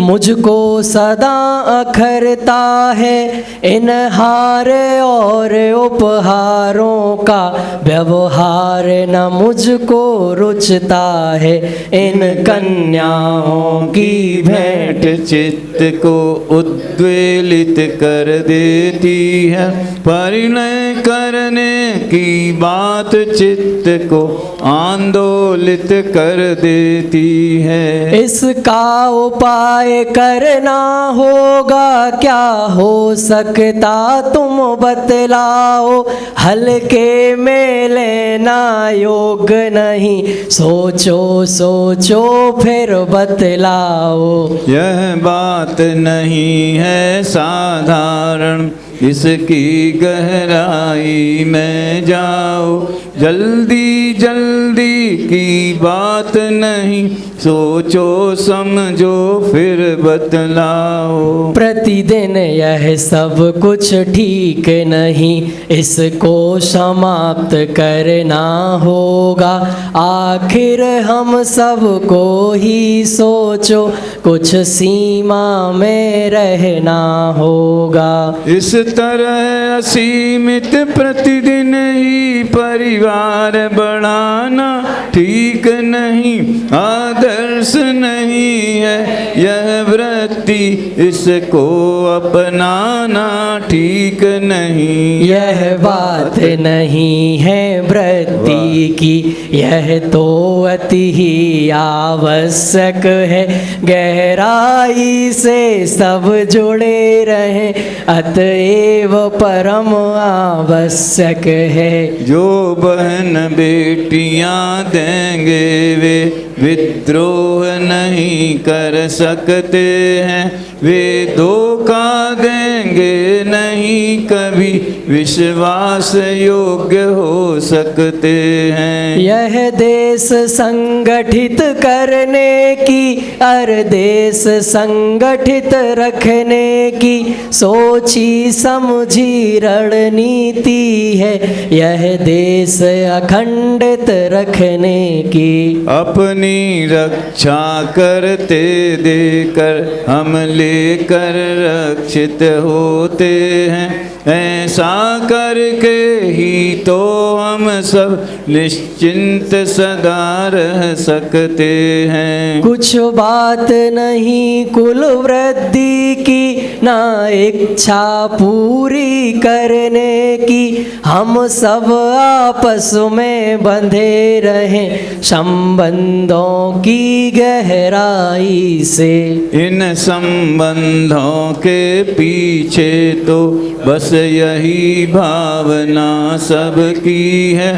मुझको सदा अखरता है, इन हार और उपहारों का व्यवहार न मुझको रुचता है। इन कन्याओं की भेंट चित्त को उद्वेलित कर देती है, परिणय करने की बात चित्त को आंदोलित कर देती है। इसका उपाय करना होगा, क्या हो सकता तुम बतलाओ, हल्के में लेना योग नहीं, सोचो सोचो फिर बतलाओ। यह बात नहीं है साधारण, इसकी गहराई में जाओ, जल्दी जल्दी की बात नहीं, सोचो समझो फिर बतलाओ। प्रतिदिन यह सब कुछ ठीक नहीं, इसको समाप्त करना होगा, आखिर हम सबको ही सोचो कुछ सीमा में रहना होगा। इस तरह असीमित प्रतिदिन ही परिवार बढ़ाना ठीक नहीं, आदर्श नहीं है यह वृत्ति, इसको अपनाना ठीक नहीं। यह बात नहीं है वृत्ति की, यह तो अति ही आवश्यक है, गहराई से सब जुड़े रहें, अतएव परम आवश्यक है। जो बहन बेटियां देंगे वे विद्रोह नहीं कर सकते हैं, वे धोखा देंगे नहीं कभी विश्वास योग्य हो सकते हैं। यह देश संगठित करने की, अर देश संगठित रखने की सोची समझी रणनीति है, यह देश अखंडित रखने की। अपनी रक्षा करते देकर हम लेकर रक्षित होते हैं, ऐसा करके ही तो हम सब निश्चिंत सदा रह सकते हैं। कुछ बात नहीं कुल वृद्धि की, ना इच्छा पूरी करने की, हम सब आपस में बंधे रहें संबंधों की गहराई से। इन संबंधों के पीछे तो बस यही भावना सबकी है,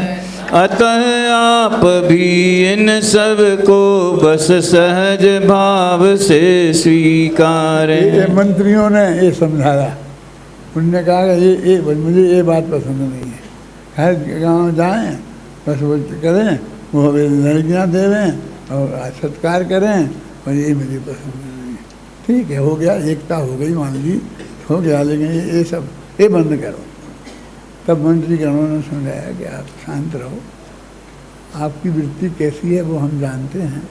अतः आप भी इन सब को बस सहज भाव से स्वीकारें। ये मंत्रियों ने ये समझाया, उनने कहा कि ये मुझे ये बात पसंद नहीं है, हर गांव जाएं बस वो करें, वो लड़कियां देवें और सत्कार करें, और ये मुझे पसंद नहीं है। ठीक है, हो गया, एकता हो गई, मान ली हो गया, लेकिन ये सब ये बंद करो। तब मंत्रीगणों ने समझाया कि आप शांत रहो, आपकी वृत्ति कैसी है वो हम जानते हैं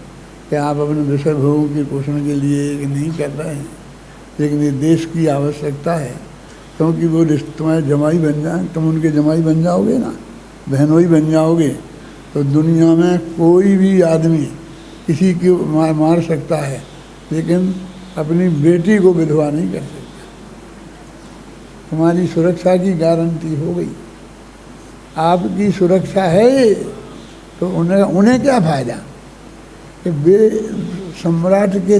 कि आप अपने विषय भोगों के पोषण के लिए नहीं कर रहे हैं, लेकिन ये देश की आवश्यकता है, क्योंकि वो तुम्हारे जमाई बन जाए, तुम उनके जमाई बन जाओगे ना, बहनोई बन जाओगे, तो दुनिया में कोई भी आदमी किसी को मार सकता है, लेकिन अपनी बेटी को विधवा नहीं कर सकता। तुम्हारी सुरक्षा की गारंटी हो गई, आपकी सुरक्षा है, तो उन्हें क्या फायदा कि वे सम्राट के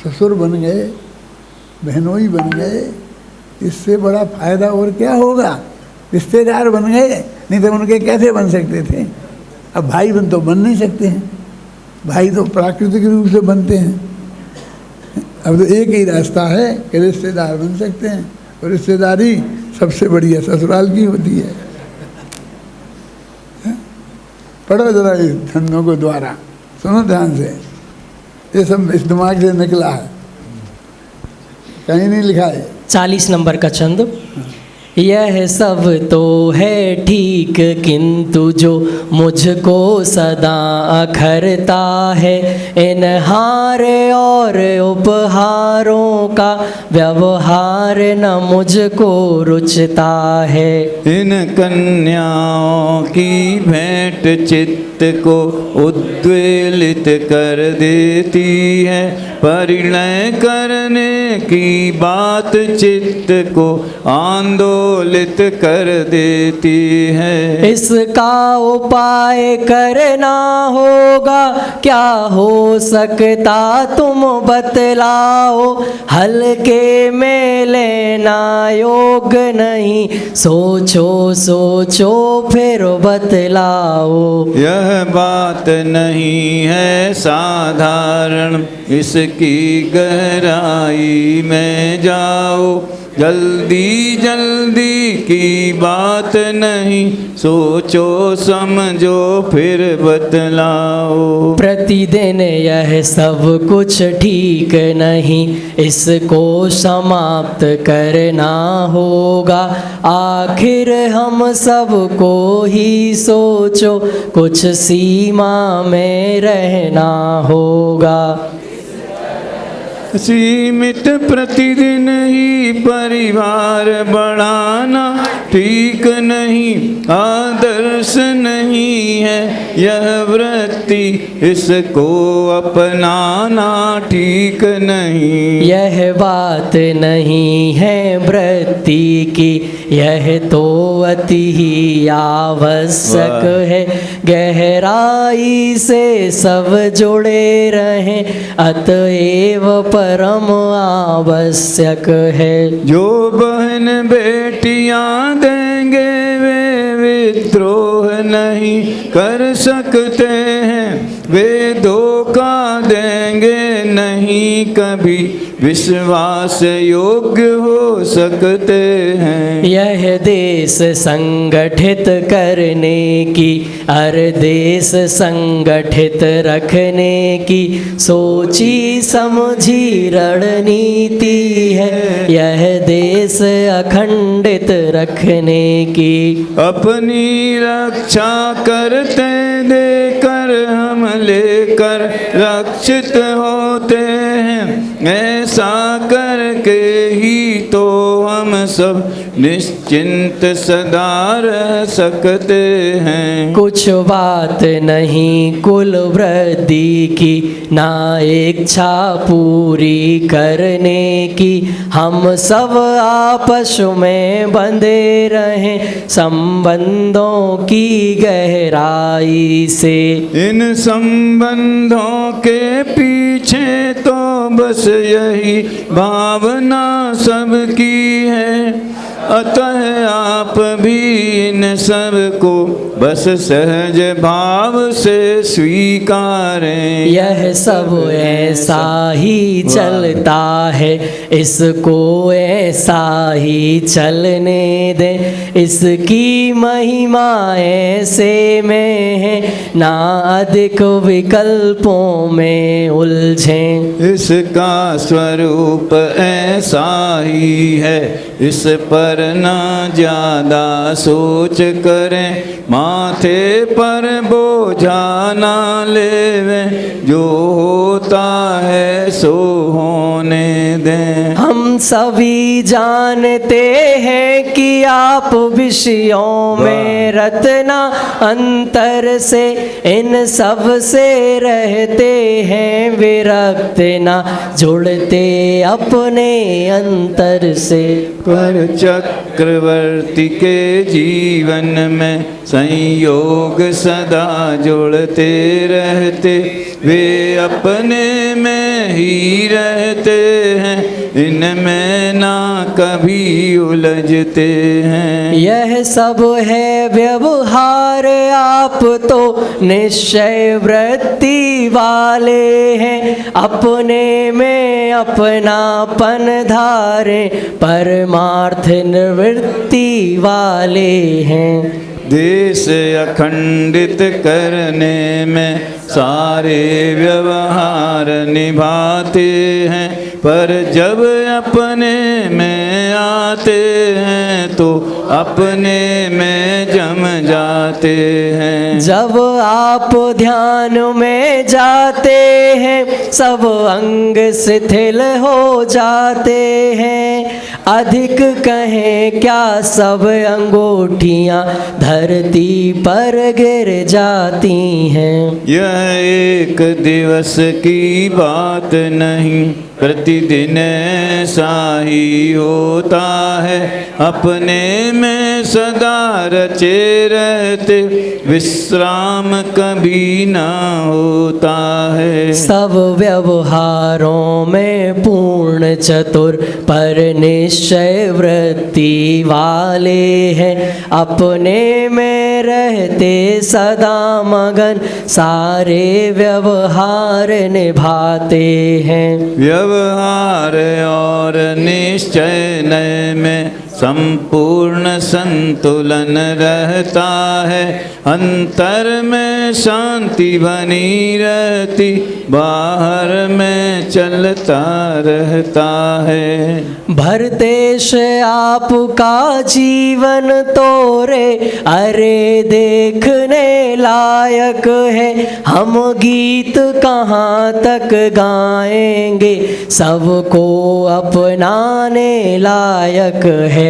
ससुर बन गए, बहनोई बन गए, इससे बड़ा फायदा और क्या होगा। रिश्तेदार बन गए, नहीं तो उनके कैसे बन सकते थे। अब भाई बन तो बन नहीं सकते हैं, भाई तो प्राकृतिक रूप से बनते हैं। अब तो एक ही रास्ता है कि रिश्तेदार बन सकते हैं, और रिश्तेदारी सबसे बढ़िया ससुराल की होती है। पढ़ो जरा इस छंदों को द्वारा, सुनो ध्यान से, ये सब इस दिमाग से निकला है, कहीं नहीं लिखा है। 40 नंबर का छंद। यह सब तो है ठीक, किंतु जो मुझको सदा अखरता है, इन हार और उपहारों का व्यवहार न मुझको रुचता है। इन कन्याओं की भेंट चित्त को उद्वेलित कर देती है, परिणय करने की बात चित्त को आंदोलित कर देती है। इसका उपाय करना होगा, क्या हो सकता तुम बतलाओ, हल्के में लेना योग नहीं, सोचो सोचो फिर बतलाओ। यह बात नहीं है साधारण, इसकी गहराई में जाओ, जल्दी जल्दी की बात नहीं, सोचो समझो फिर बतलाओ। प्रतिदिन यह सब कुछ ठीक नहीं, इसको समाप्त करना होगा, आखिर हम सबको ही सोचो कुछ सीमा में रहना होगा। सीमित प्रतिदिन ही परिवार बढ़ाना ठीक नहीं, आदर्श नहीं है यह वृत्ति, इसको अपनाना ठीक नहीं। यह बात नहीं है वृत्ति की, यह तो अति ही आवश्यक है, गहराई से सब जुड़े रहें, अतएव परम आवश्यक है। जो बहन बेटियां देंगे वे विद्रोह नहीं कर सकते हैं, वे धोखा देंगे नहीं कभी, विश्वास योग्य हो सकते हैं। यह देश संगठित करने की, हर देश संगठित रखने की सोची समझी रणनीति है, यह देश अखंडित रखने की। अपनी रक्षा करते देकर हम लेकर रक्षित होते हैं, ऐसा करके ही तो हम सब निश्चिंत सदा रह सकते हैं। कुछ बात नहीं कुल वृद्धि की, ना इच्छा पूरी करने की, हम सब आपस में बंधे रहें संबंधों की गहराई से। इन संबंधों के पीछे तो बस यही भावना सबकी है, अतः आप भी इन सब को बस सहज भाव से स्वीकारें। यह सब ऐसा ही चलता है, इसको ऐसा ही चलने दें, इसकी महिमा ऐसे में है, ना अधिक विकल्पों में उलझें। इसका स्वरूप ऐसा ही है, इस पर ना ज्यादा सोच करें, माथे पर बोझा ना लेवें, जो होता है सो होने दें। हम सभी जानते हैं कि आप विषयों में रत्ना अंतर से इन सब से रहते हैं विरक्त, ना जुड़ते अपने अंतर से। पर चक्रवर्ती के जीवन में संयोग सदा जुड़ते रहते, वे अपने में ही रहते हैं, इनमें ना कभी उलझते हैं। यह सब है व्यवहार, आप तो निश्चय वृत्ति वाले हैं, अपने में अपनापन धारे परमार्थ निवृत्ति वाले हैं। देश अखंडित करने में सारे व्यवहार निभाते हैं, पर जब अपने में आते हैं तो अपने में जम जाते हैं। जब आप ध्यान में जाते हैं सब अंग शिथिल हो जाते हैं, अधिक कहें क्या सब अंगूठियां धरती पर गिर जाती हैं। यह एक दिवस की बात नहीं, प्रतिदिन ऐसा ही होता है, अपने में सदा रचे रहते विश्राम कभी ना होता है। सब व्यवहारों में पूर्ण चतुर पर निश्चय वृत्ति वाले हैं, अपने में रहते सदा मगन सारे व्यवहार निभाते हैं। व्यवहार और निश्चय में संपूर्ण संतुलन रहता है, अंतर में शांति बनी रहती, बाहर में चलता रहता है। भरतेश आपका जीवन तोरे अरे देखने लायक है, हम गीत कहाँ तक गाएंगे सबको अपनाने लायक है।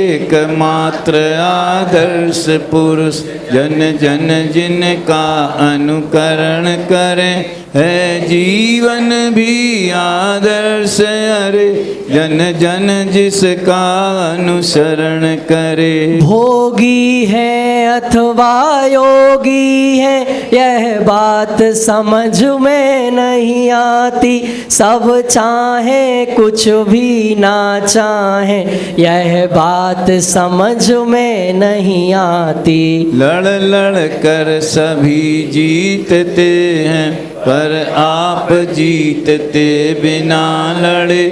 एकमात्र आदर्श पुरुष जन जन जिनका अनुकरण करें, है जीवन भी आदर्श अरे जन जन जिसका अनुसरण करे। भोगी है अथवा योगी है यह बात समझ में नहीं आती, सब चाहे कुछ भी ना चाहे यह बात समझ में नहीं आती। लड़ लड़ कर सभी जीतते हैं, पर आप जीतते बिना लड़े,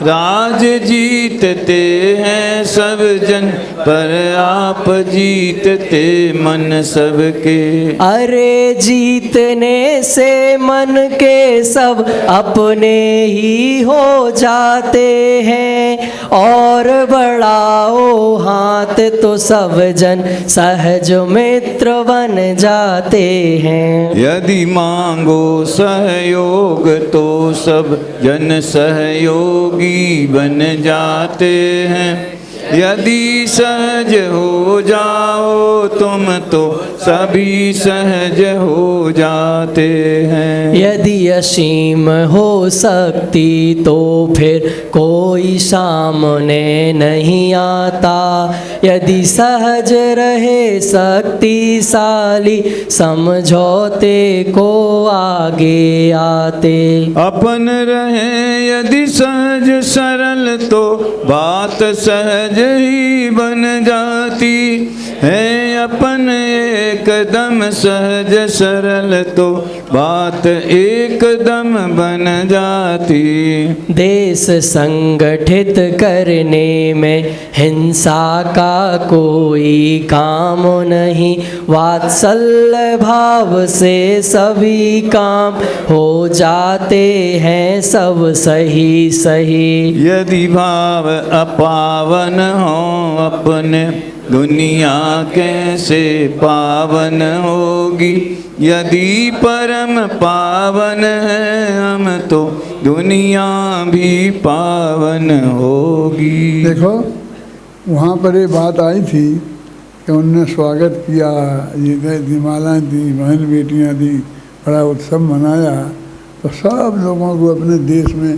राज जीतते हैं सब जन, पर आप जीतते मन सबके। अरे जीतने से मन के सब अपने ही हो जाते हैं, और बढ़ाओ हाथ तो सब जन सहज मित्र बन जाते हैं। यदि मांगो सहयोग तो सब जन सहयोगी बन जाते हैं, यदि सहज हो जाओ तुम तो सभी सहज हो जाते हैं। यदि असीम हो सकती तो फिर कोई सामने नहीं आता, यदि सहज रहे शक्तिशाली समझौते को आगे आते। अपन रहे यदि सहज सरल तो बात सहज ही बन जाती है, अपन एकदम सहज सरल तो बात एकदम बन जाती। देश संगठित करने में हिंसा का कोई काम नहीं, वात्सल्य भाव से सभी काम हो जाते हैं सब सही सही। यदि भाव अपावन हो अपने दुनिया कैसे पावन होगी, यदि परम पावन है हम तो दुनिया भी पावन होगी। देखो वहाँ पर ये बात आई थी कि उनने स्वागत किया, ये मालाएँ दी, बहन बेटियाँ दी, बड़ा उत्सव मनाया, तो सब लोगों को अपने देश में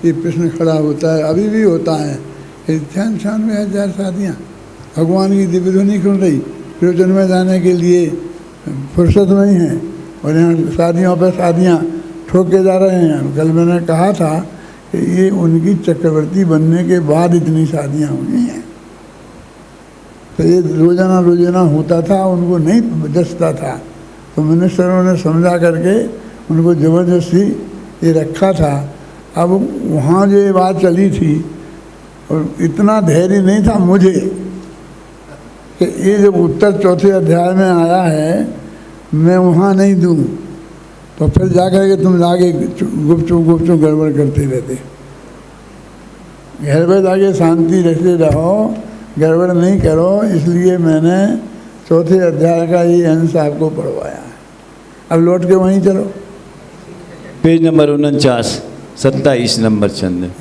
ये प्रश्न खड़ा होता है, अभी भी होता है, 96,000 शादियाँ, भगवान की दिव्य ध्वनि सुन रही, प्रयोजन में जाने के लिए फुर्सत नहीं है, और यहाँ शादियों पर शादियाँ ठोके जा रहे हैं। कल मैंने कहा था कि ये उनकी चक्रवर्ती बनने के बाद इतनी शादियाँ हुई हैं, तो ये रोजाना होता था, उनको नहीं जचता था, तो मिनिस्टरों ने समझा करके उनको ज़बरदस्ती ये रखा था। अब वहाँ जो ये बात चली थी, और इतना धैर्य नहीं था मुझे कि ये जो उत्तर चौथे अध्याय में आया है मैं वहाँ नहीं दूँ, तो फिर जाकर के तुम जाके गुपचुप गड़बड़ करते रहते। घर में जाके शांति रखते रहो, गड़बड़ नहीं करो, इसलिए मैंने चौथे अध्याय का ये अंश आपको पढ़वाया है। अब लौट के वहीं चलो, पेज नंबर 49, 27 नंबर छंद।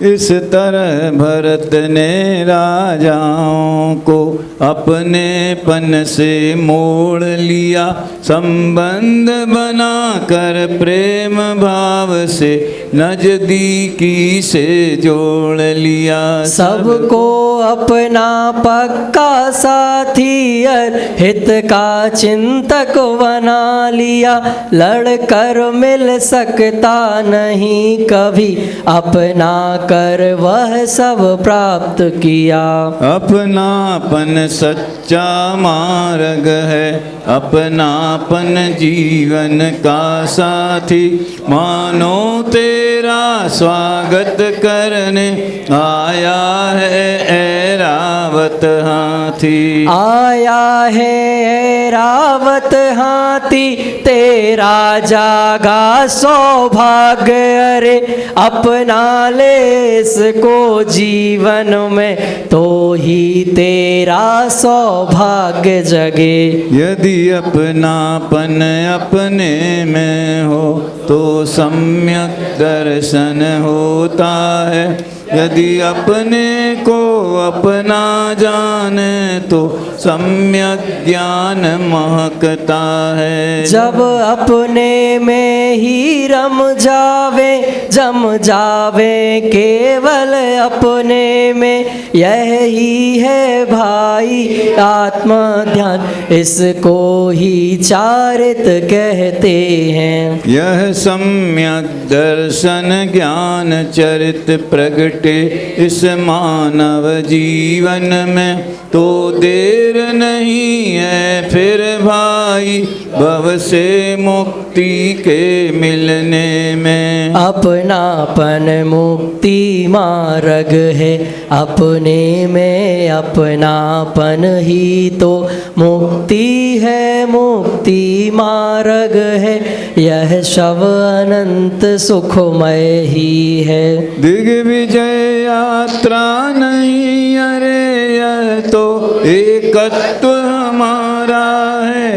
इस तरह भरत ने राजाओं को अपनेपन से मोड़ लिया, संबंध बनाकर प्रेम भाव से नजदीकी से जोड़ लिया। सबको अपना पक्का साथी और हित का चिंतक बना लिया, लड़कर मिल सकता नहीं कभी, अपना कर वह सब प्राप्त किया। अपनापन सच्चा मार्ग है, अपनापन जीवन का साथी, मानो तेरा स्वागत करने आया है ऐरावत हाथी। आया है ऐरावत हाथी, तेरा जागा सौभाग्य, अरे अपना ले इसको जीवन में, तो ही तेरा सौभाग्य जगे। यदि अपनापन अपने में हो तो सम्यक दर्शन होता है, यदि अपने को अपना जाने तो सम्यक ज्ञान महकता है। जब अपने में ही रम जावे, जम जावे केवल अपने में, यही है भाई आत्म ध्यान, इसको ही चारित कहते हैं। यह सम्यक दर्शन ज्ञान चरित प्रगट इस मानव जीवन में, तो देर नहीं है फिर भाई भव से मुक्ति के मिलने में। अपनापन मुक्ति मार्ग है, अपने में अपनापन ही तो मुक्ति है, मुक्ति मार्ग है, यह शव अनंत सुखमय ही है। दिग्विजय यात्रा नहीं, अरे यह तो एकत्व हमारा है,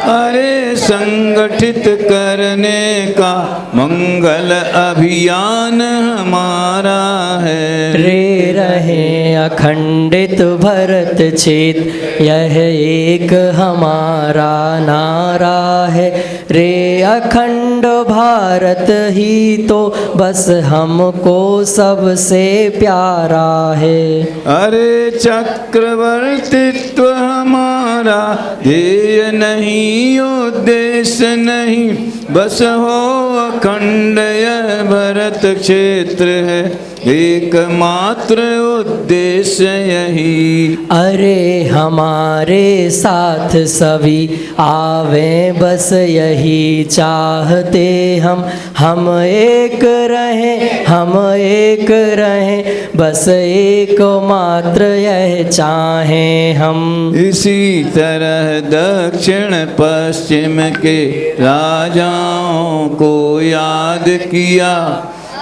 अरे संगठित करने का मंगल अभियान हमारा है। रे रहे अखंडित भरत क्षेत्र, यह एक हमारा नारा है, रे अखंड भारत ही तो बस हमको सबसे प्यारा है। अरे चक्रवर्तित्व हमारा ध्येय नहीं, उद्देश्य नहीं, बस हो अखंड यह भरत क्षेत्र है, एकमात्र उद्देश्य यही। अरे हमारे साथ सभी आवे, बस यही चाहते हम एक रहें, हम एक रहें, बस एक मात्र यह चाहें हम। इसी तरह दक्षिण पश्चिम के राजाओं को याद किया,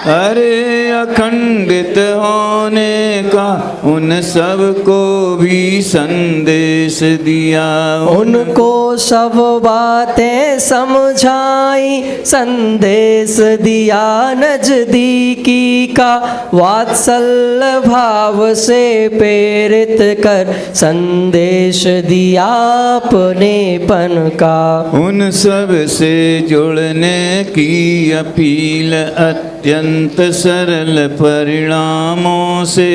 अरे अखंडित होने का उन सबको भी संदेश दिया। उनको सब बातें समझाई, संदेश दिया नजदीकी का, वात्सल्य भाव से प्रेरित कर संदेश दिया अपनेपन का। उन सब से जुड़ने की अपील अत्यंत सरल परिणामों से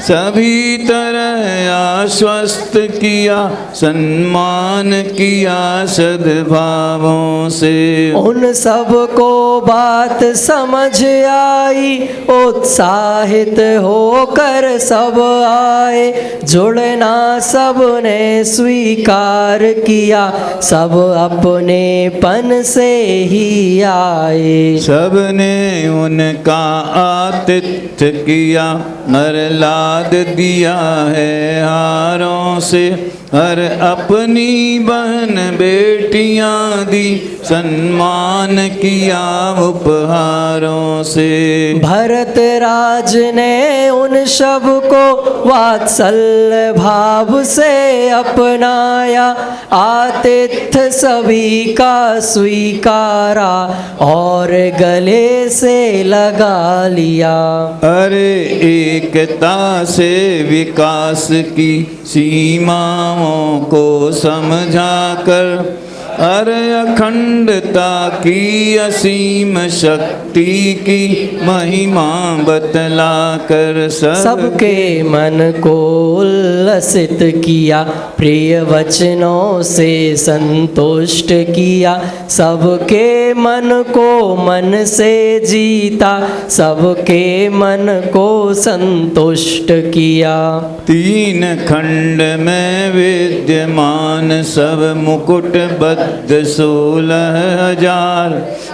सभी तरह आश्वस्त किया, सम्मान किया सद्भावों से। उन सब को बात समझ आई, उत्साहित होकर सब आए, जुड़ना सबने स्वीकार किया, सब अपनेपन से ही आए। सबने उनका आतिथ्य किया, हर लाद दिया है हारों से, हर अपनी बहन बेटियां दी, सम्मान किया उपहारों से। भरत राज ने उन सब को वात्सल्य भाव से अपनाया, आतिथ्य सभी का स्वीकारा और गले से लगा लिया। अरे एकता से विकास की सीमाओं को समझा कर, अरे अखंडता की असीम शक्ति की महिमा बतला कर सबके मन को उल्लसित किया, प्रिय वचनों से संतुष्ट किया, सबके मन को मन से जीता, सबके मन को संतुष्ट किया। तीन खंड में विद्यमान सब मुकुट 16,000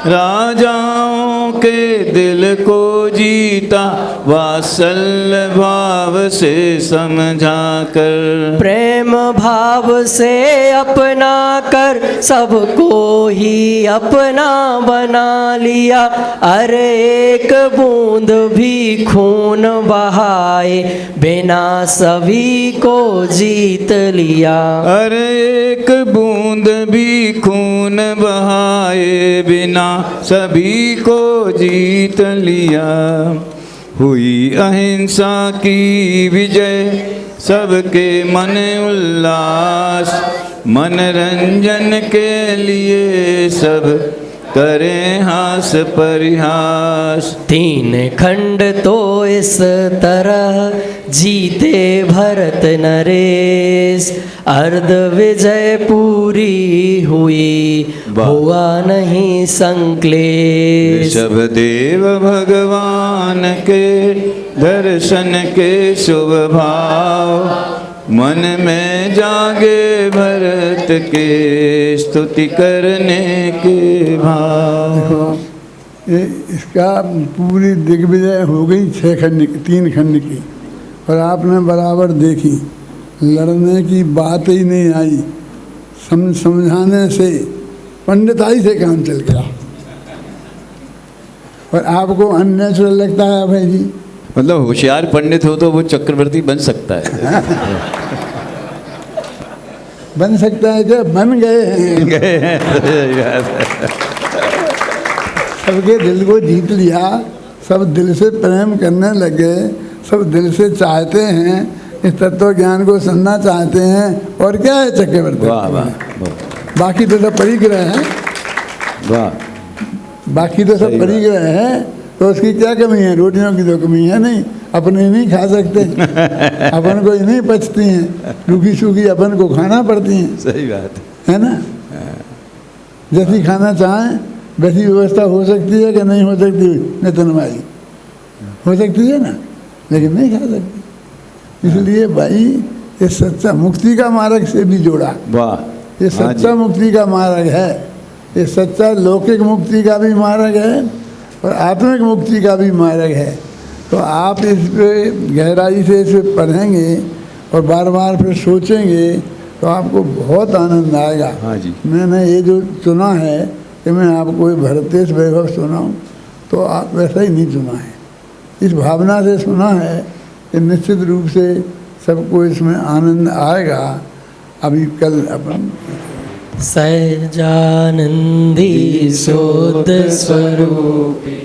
राजाओं के दिल को जीता, वात्सल्य भाव से समझा कर, प्रेम भाव से अपना कर सबको ही अपना बना लिया। अरे एक बूंद भी खून बहाए बिना सभी को जीत लिया। अरे एक बूंद भी खून बहाए बिना सभी को जीत लिया। हुई अहिंसा की विजय, सबके मन उल्लास, मनरंजन के लिए सब करें हास परिहास। तीन खंड तो इस तरह जीते भरत नरेश, अर्ध विजय पूरी हुई हुआ नहीं संक्लेश। सब देव भगवान के दर्शन के शुभ भाव, मन में जागे भरत के स्तुति करने के भाव। ये इसका पूरी दिग्विजय हो गई 6 खंड की, 3 खंड की, और आपने बराबर देखी, लड़ने की बात ही नहीं आई, समझाने से पंडिताई से काम चल गया। और आपको अननेचुरल लगता है भाई जी? मतलब होशियार पंडित हो तो वो चक्रवर्ती बन सकता है। बन सकता है क्या? बन गए हैं। सबके दिल को जीत लिया, सब दिल से प्रेम करने लगे, सब दिल से चाहते हैं, इस तत्व ज्ञान को सुनना चाहते हैं। और क्या है चक्रवर्ती? वाह वाह। बाकी तो सब परिग्रह है, वाह, बाकी तो सब परिग्रह है, तो उसकी क्या कमी है? रोटियों की तो कमी है नहीं, अपने नहीं खा सकते, अपन को नहीं पचती हैं, रूखी सूखी अपन को खाना पड़ती हैं। सही बात है ना? जैसी खाना चाहें वैसी व्यवस्था हो सकती है कि नहीं हो सकती? नितिन भाई, हो सकती है ना, लेकिन नहीं खा सकती। इसलिए भाई ये सच्चा मुक्ति का मार्ग से भी जोड़ा। वाह, ये सच्चा मुक्ति का मार्ग है, ये सच्चा लौकिक मुक्ति का भी मार्ग है और आत्मिक मुक्ति का भी मार्ग है। तो आप इस पे गहराई से इसे पढ़ेंगे और बार बार फिर सोचेंगे तो आपको बहुत आनंद आएगा। हाँ जी। मैंने ये जो चुना है कि मैं आपको ये भरतेश वैभव सुनाऊं, तो आप वैसा ही नहीं चुना है, इस भावना से सुना है कि निश्चित रूप से सबको इसमें आनंद आएगा। अभी कल अपन सहजानंदी शोध स्वरूपी